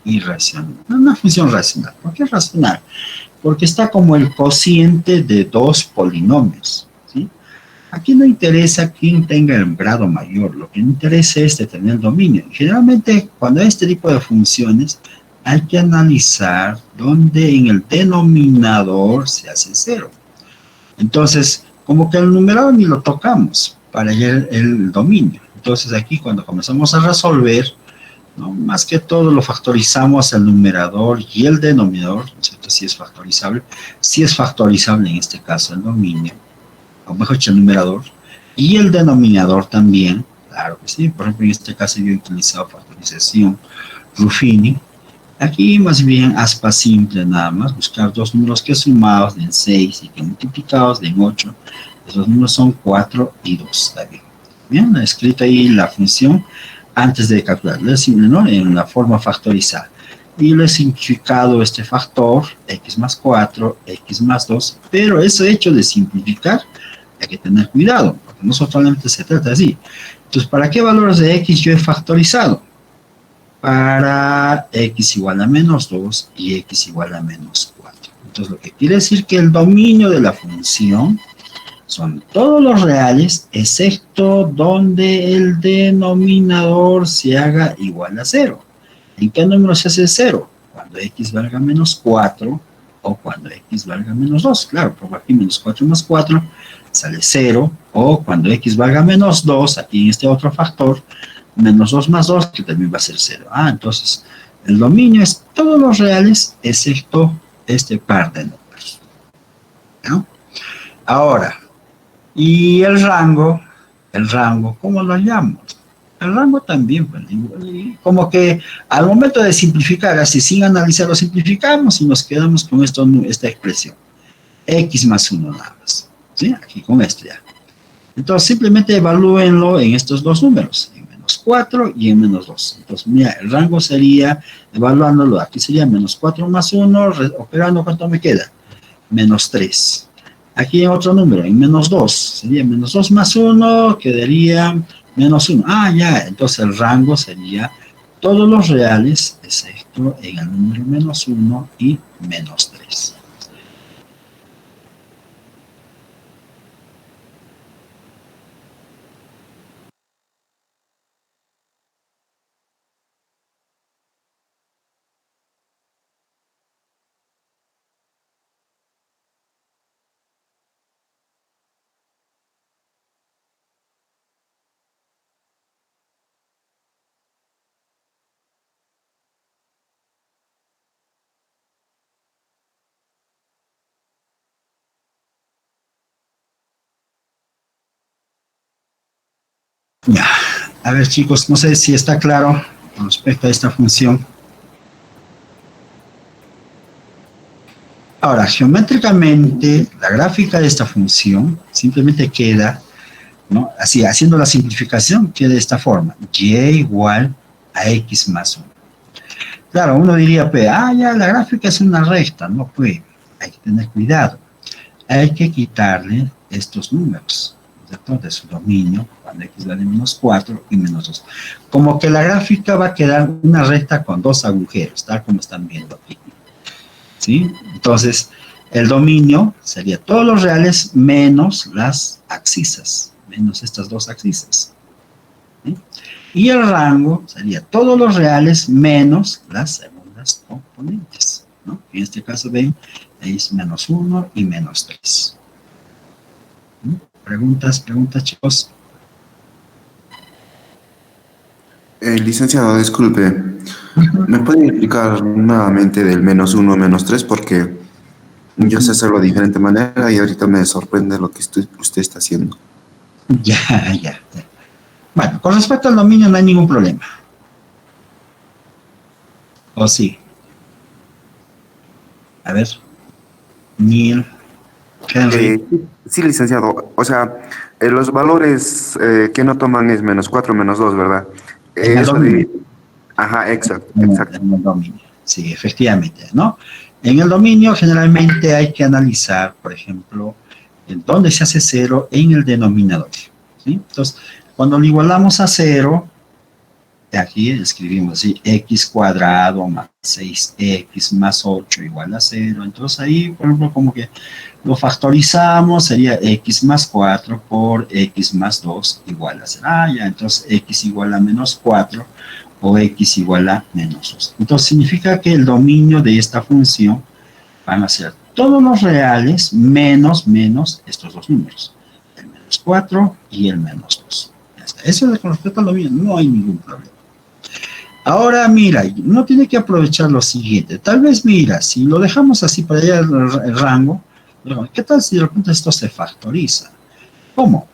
irracional. No, una función racional. ¿Por qué racional? Porque está como el cociente de dos polinomios, ¿sí? Aquí no interesa quién tenga el grado mayor, lo que interesa es tener el dominio. Generalmente, cuando hay este tipo de funciones, hay que analizar dónde en el denominador se hace 0. Entonces, como que el numerador ni lo tocamos para hallar el dominio. Entonces aquí cuando comenzamos a resolver, ¿no? Más que todo lo factorizamos el numerador y el denominador, ¿no es cierto? Si es factorizable en este caso el dominio, o mejor dicho el numerador, y el denominador también, claro que sí. Por ejemplo, en este caso yo he utilizado factorización Ruffini. Aquí más bien aspa simple nada más, buscar dos números que sumados den 6 y que multiplicados den 8. Esos números son 4 y 2, está bien. Bien, he escrito ahí la función antes de calcular, ¿no? En la forma factorizada. Y le he simplificado este factor, x más 4, x más 2, pero ese hecho de simplificar hay que tener cuidado, porque no solamente se trata así. Entonces, ¿para qué valores de x yo he factorizado? Para x igual a menos 2 y x igual a menos 4. Entonces, lo que quiere decir que el dominio de la función son todos los reales, excepto donde el denominador se haga igual a 0. ¿En qué número se hace 0? Cuando x valga menos 4 o cuando x valga menos 2. Claro, porque aquí menos 4 más 4 sale 0. O cuando x valga menos 2, aquí en este otro factor, menos 2 más 2, que también va a ser 0. Entonces, el dominio es todos los reales, excepto este par de números, ¿no? Ahora, y el rango, ¿cómo lo hallamos? El rango también, como que al momento de simplificar, así sin analizar, lo simplificamos y nos quedamos con esta expresión. X más 1 nada más. ¿Sí? Aquí con esto ya. Entonces simplemente evalúenlo en estos dos números, en menos 4 y en menos 2. Entonces mira, el rango sería, evaluándolo, aquí sería menos 4 más 1, operando, ¿cuánto me queda? Menos 3. Aquí en otro número, en menos 2, sería menos 2 más 1, quedaría menos 1. Ya, entonces el rango sería todos los reales, excepto en el número menos 1 y menos 3. Ya, a ver chicos, no sé si está claro con respecto a esta función. Ahora, geométricamente, la gráfica de esta función simplemente queda, ¿no? Así, haciendo la simplificación, queda de esta forma, y igual a x más 1. Claro, uno diría, ya, la gráfica es una recta, no, pues, hay que tener cuidado. Hay que quitarle estos números, ¿cierto? De su dominio, cuando x vale menos 4 y menos 2. Como que la gráfica va a quedar una recta con dos agujeros, tal como están viendo aquí. ¿Sí? Entonces, el dominio sería todos los reales menos las abscisas, menos estas dos abscisas. ¿Sí? Y el rango sería todos los reales menos las segundas componentes, ¿no? En este caso, ven, es menos 1 y menos 3. ¿Preguntas, chicos? Licenciado, disculpe. ¿Me puede explicar nuevamente del menos 1, menos 3? Porque yo sé hacerlo de diferente manera y ahorita me sorprende lo que usted está haciendo. Ya. Bueno, con respecto al dominio no hay ningún problema. ¿O sí? A ver. Neil. Henry. Sí, licenciado. O sea, los valores que no toman es menos 4, menos 2, ¿verdad? En el dominio. Ajá, exacto. En el dominio. Sí, efectivamente, ¿no? En el dominio generalmente hay que analizar, por ejemplo, en dónde se hace 0 en el denominador. ¿Sí? Entonces, cuando lo igualamos a 0, aquí escribimos así, x cuadrado más 6x más 8 igual a 0. Entonces ahí, por ejemplo, como que lo factorizamos, sería x más 4 por x más 2 igual a 0. Ya, entonces x igual a menos 4 o x igual a menos 2. Entonces significa que el dominio de esta función van a ser todos los reales menos estos dos números. menos 4 y el menos 2. Ya está. Eso es con respecto a lo mío, no hay ningún problema. Ahora mira, no tiene que aprovechar lo siguiente. Tal vez mira, si lo dejamos así para allá el rango, ¿qué tal si de repente esto se factoriza? ¿Cómo?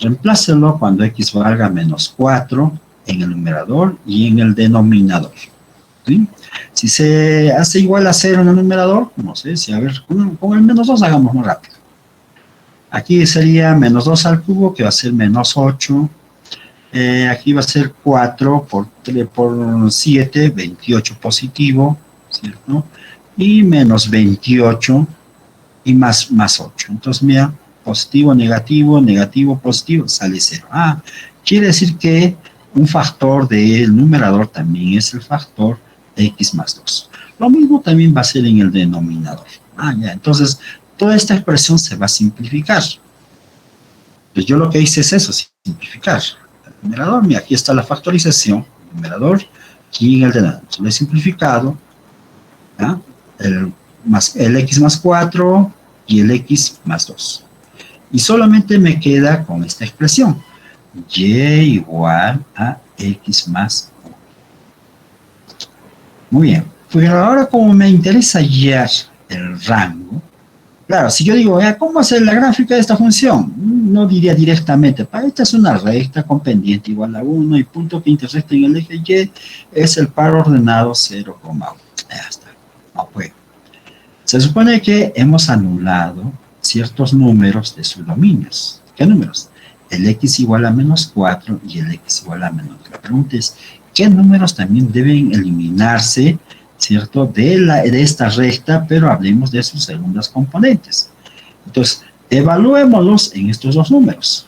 Reemplácelo cuando x valga menos 4 en el numerador y en el denominador. ¿Sí? Si se hace igual a 0 en el numerador, no sé, si a ver, con el menos 2 hagamos muy rápido. Aquí sería menos 2 al cubo, que va a ser menos 8. Aquí va a ser 4 por 7, 28 positivo, ¿cierto? Y menos 28 y más 8. Entonces, mira, positivo, negativo, negativo, positivo, sale 0. Quiere decir que un factor del numerador también es el factor de x más 2. Lo mismo también va a ser en el denominador. Ya, entonces, toda esta expresión se va a simplificar. Pues yo lo que hice es eso, simplificar. El numerador, mira, aquí está la factorización, el numerador, y en el denominador. Lo he simplificado, ¿ya? El x más 4 y el x más 2. Y solamente me queda con esta expresión, y igual a x más 1. Muy bien, pues ahora como me interesa hallar el rango, claro, si yo digo, ¿cómo hacer la gráfica de esta función? No diría directamente, para esta es una recta con pendiente igual a 1 y punto que intersecta en el eje Y es el par ordenado 0,1. Ya está, no puedo. Se supone que hemos anulado ciertos números de sus dominios. ¿Qué números? El x igual a menos 4 y el x igual a menos 3. La pregunta es, ¿qué números también deben eliminarse, cierto, de esta recta, pero hablemos de sus segundas componentes? Entonces, evaluémoslos en estos dos números.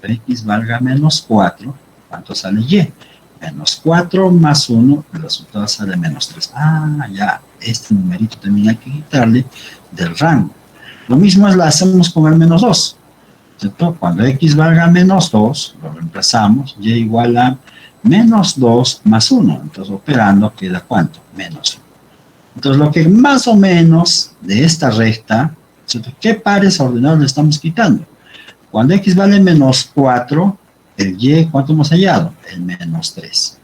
X valga menos 4, ¿cuánto sale Y? Menos 4 más 1, el resultado sale menos 3. Ya, este numerito también hay que quitarle del rango. Lo mismo lo hacemos con el menos 2, ¿cierto? Cuando x valga menos 2, lo reemplazamos, y igual a menos 2 más 1. Entonces, operando, queda ¿cuánto? Menos 1. Entonces, lo que más o menos de esta recta, ¿cierto? ¿Qué pares ordenados le estamos quitando? Cuando x vale menos 4, el y, ¿cuánto hemos hallado? El menos 3.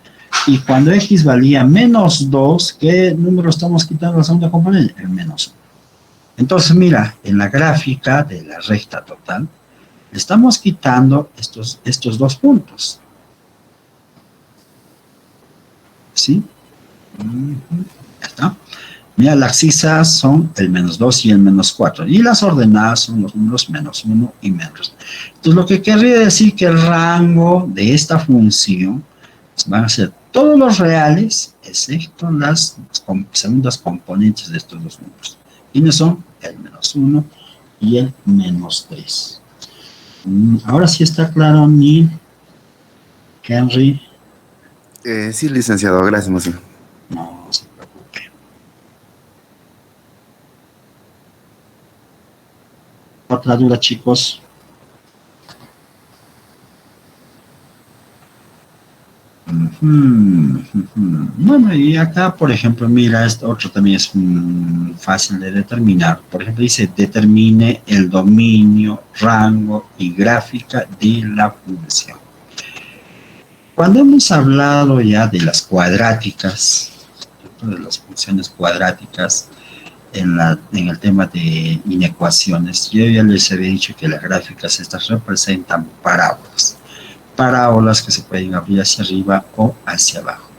Y cuando x valía menos 2, ¿qué número estamos quitando la segunda componente? El menos 1. Entonces, mira, en la gráfica de la recta total, estamos quitando estos dos puntos. ¿Sí? Ya está. Mira, las abscisas son el menos 2 y el menos 4. Y las ordenadas son los números menos 1 y menos. Entonces, lo que querría decir que el rango de esta función van a ser todos los reales, excepto las segundas componentes de estos dos números. ¿Quiénes son? El menos 1 y el menos 3. Ahora sí está claro, Neil, Henry. Sí, licenciado, gracias, Mosí. No se preocupe. Otra duda, chicos. Bueno, y acá, por ejemplo, mira, esto otro también es fácil de determinar. Por ejemplo, dice, determine el dominio, rango y gráfica de la función. Cuando hemos hablado ya de las cuadráticas, de las funciones cuadráticas, en el tema de inecuaciones, yo ya les había dicho que las gráficas estas representan parábolas que se pueden abrir hacia arriba o hacia abajo.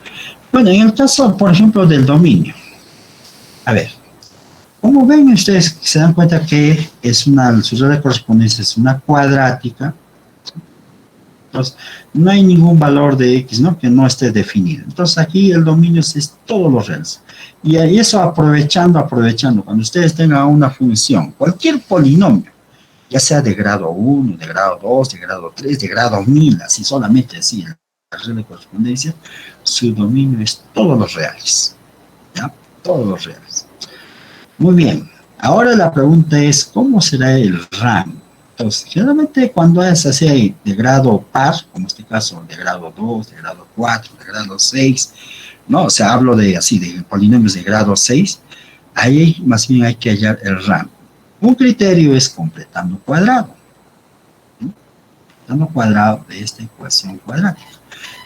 Bueno, en el caso, por ejemplo, del dominio, a ver, como ven ustedes, se dan cuenta que su red de correspondencia es una cuadrática. Entonces, no hay ningún valor de x, ¿no?, que no esté definido. Entonces, aquí el dominio es todos los reales. Y eso aprovechando, cuando ustedes tengan una función, cualquier polinomio, ya sea de grado 1, de grado 2, de grado 3, de grado 1000, así solamente así, en la red de correspondencia, su dominio es todos los reales. ¿Ya? Todos los reales. Muy bien. Ahora la pregunta es, ¿cómo será el rango? Entonces, generalmente cuando es así de grado par, como en este caso de grado 2, de grado 4, de grado 6, ¿no? O sea, hablo de así, de polinomios de grado 6, ahí más bien hay que hallar el rango. Un criterio es completando cuadrado. ¿Sí? completando cuadrado de esta ecuación cuadrática.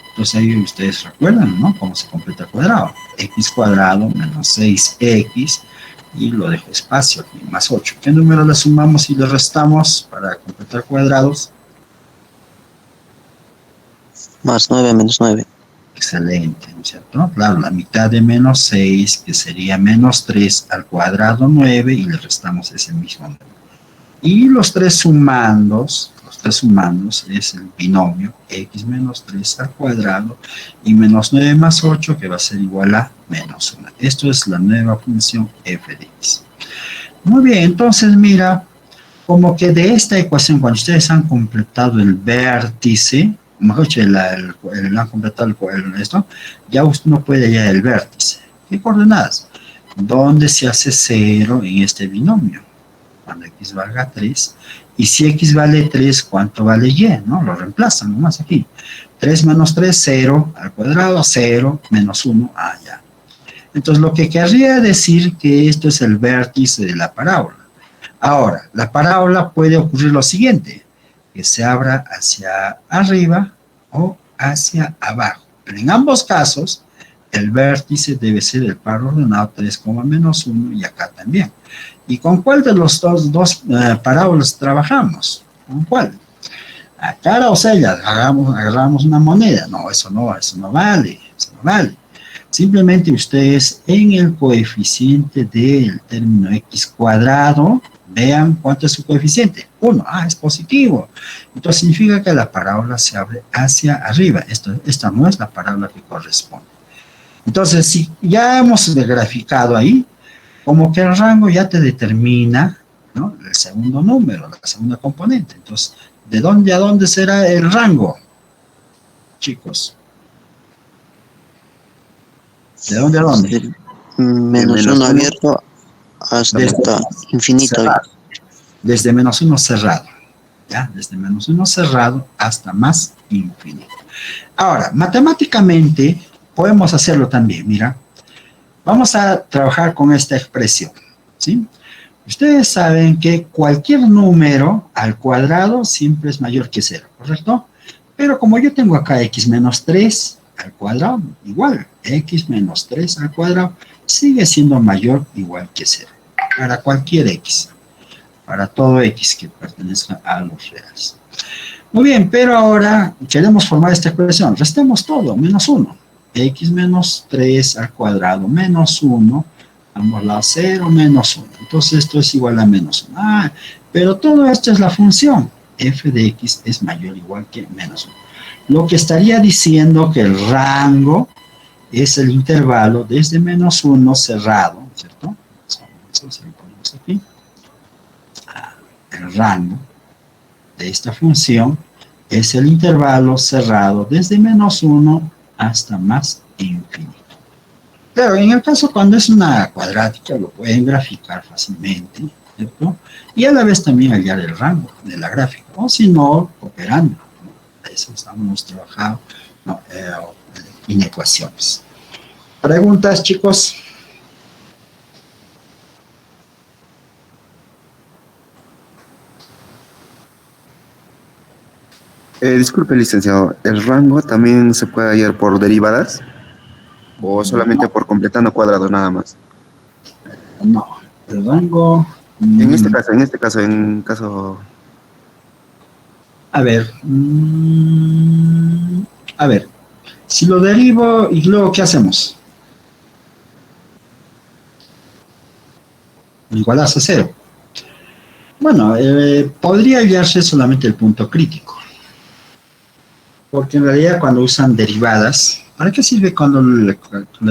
Entonces ahí ustedes recuerdan, ¿no? Cómo se completa el cuadrado. X cuadrado menos 6x, y lo dejo espacio aquí, más 8. ¿Qué número le sumamos y le restamos para completar cuadrados? Más 9 menos 9. Excelente, ¿no es cierto? Claro, la mitad de menos 6, que sería menos 3 al cuadrado 9, y le restamos ese mismo número. Y los tres sumandos es el binomio x menos 3 al cuadrado y menos 9 más 8, que va a ser igual a menos 1. Esto es la nueva función f de x. Muy bien, entonces mira, como que de esta ecuación, cuando ustedes han completado el vértice, mejor dicho, han completado esto, ya uno puede hallar el vértice. ¿Qué coordenadas? ¿Dónde se hace 0 en este binomio? Cuando x valga 3. Y si x vale 3, ¿cuánto vale y? ¿No? Lo reemplazan nomás aquí. 3 menos 3, 0 al cuadrado, 0 menos 1, ya. Entonces lo que querría decir que esto es el vértice de la parábola. Ahora, la parábola puede ocurrir lo siguiente, que se abra hacia arriba o hacia abajo. Pero en ambos casos, el vértice debe ser el par ordenado 3, menos 1, y acá también. ¿Y con cuál de los dos parábolas trabajamos? ¿Con cuál? A cara o sella, agarramos una moneda. No, eso no vale. Simplemente ustedes en el coeficiente del término x cuadrado, vean cuánto es su coeficiente. 1, es positivo. Entonces significa que la parábola se abre hacia arriba. Esta no es la parábola que corresponde. Entonces, si ya hemos graficado ahí, como que el rango ya te determina, ¿no?, el segundo número, la segunda componente. Entonces, ¿de dónde a dónde será el rango, chicos? ¿De dónde a dónde? Menos 1 abierto hasta infinito. Cerrado. Desde menos 1 cerrado. ¿Ya? Desde menos 1 cerrado hasta más infinito. Ahora, matemáticamente podemos hacerlo también, mira. Vamos a trabajar con esta expresión, ¿sí? Ustedes saben que cualquier número al cuadrado siempre es mayor que 0, ¿correcto? Pero como yo tengo acá x menos 3 al cuadrado, igual, x menos 3 al cuadrado sigue siendo mayor o igual que 0. Para cualquier x, para todo x que pertenezca a los reales. Muy bien, pero ahora queremos formar esta expresión. Restemos todo, menos 1. X menos 3 al cuadrado menos 1, ambos lados 0 menos 1. Entonces esto es igual a menos 1. Pero todo esto es la función. F de x es mayor o igual que menos 1. Lo que estaría diciendo que el rango es el intervalo desde menos 1 cerrado, ¿cierto? Eso se lo ponemos aquí. El rango de esta función es el intervalo cerrado desde menos 1 hasta más infinito. Pero en el caso cuando es una cuadrática lo pueden graficar fácilmente, ¿cierto? Y a la vez también hallar el rango de la gráfica, o si no, operando, ¿no? Eso estamos trabajando, ¿no? En ecuaciones. ¿Preguntas, chicos? Disculpe, licenciado, ¿el rango también se puede hallar por derivadas? ¿O solamente por completando cuadrados nada más? No, el rango... En este caso... A ver, si lo derivo y luego, ¿qué hacemos? Igualas a 0. Bueno, podría hallarse solamente el punto crítico. Porque en realidad cuando usan derivadas, ¿para qué sirve cuando le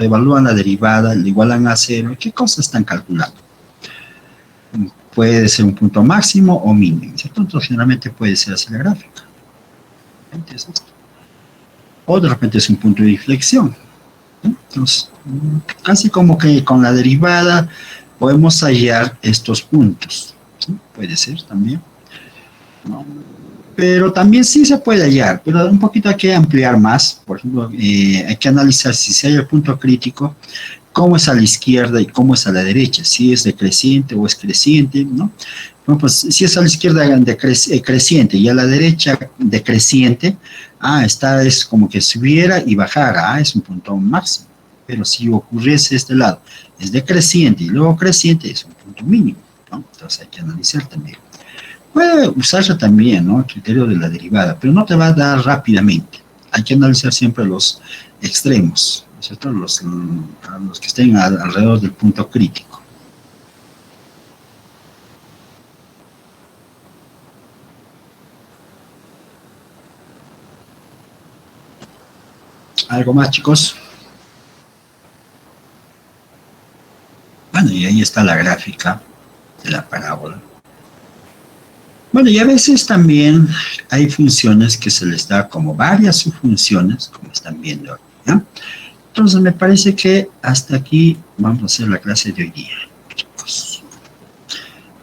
evalúan la derivada, le igualan a 0? ¿Qué cosas están calculando? Puede ser un punto máximo o mínimo, ¿cierto? Entonces generalmente puede ser así la gráfica. O de repente es un punto de inflexión. Entonces, casi como que con la derivada podemos hallar estos puntos. ¿Sí? Puede ser también. ¿No? Pero también sí se puede hallar, pero un poquito hay que ampliar más. Por ejemplo, hay que analizar si hay el punto crítico, cómo es a la izquierda y cómo es a la derecha, si es decreciente o es creciente, ¿no? No, pues si es a la izquierda creciente y a la derecha decreciente, es como que subiera y bajara, es un punto máximo. Pero si ocurriese este lado, es decreciente y luego creciente, es un punto mínimo, ¿no? Entonces hay que analizar también. Puede usarse también, ¿no? El criterio de la derivada, pero no te va a dar rápidamente. Hay que analizar siempre los extremos, ¿no es cierto? Los que estén alrededor del punto crítico. ¿Algo más, chicos? Bueno, y ahí está la gráfica de la parábola. Bueno, y a veces también hay funciones que se les da como varias subfunciones, como están viendo aquí, ¿ya? Entonces me parece que hasta aquí vamos a hacer la clase de hoy día, chicos.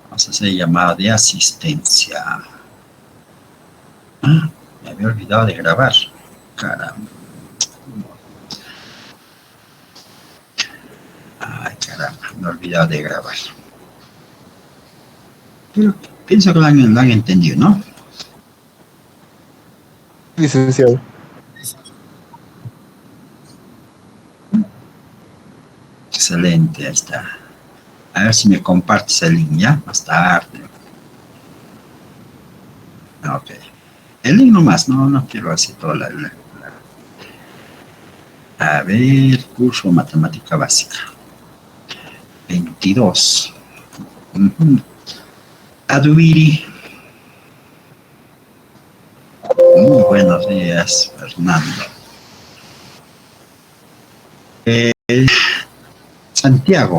Vamos a hacer llamada de asistencia. Me había olvidado de grabar. Caramba. Ay, caramba, me he olvidado de grabar. Pero pienso que lo han entendido, ¿no? Licenciado. Excelente, ahí está. A ver si me compartes el link ya, más tarde. Ok. El link nomás, no quiero hacer toda A ver, curso matemática básica. 22. Adubiri. Muy buenos días, Fernando. Santiago.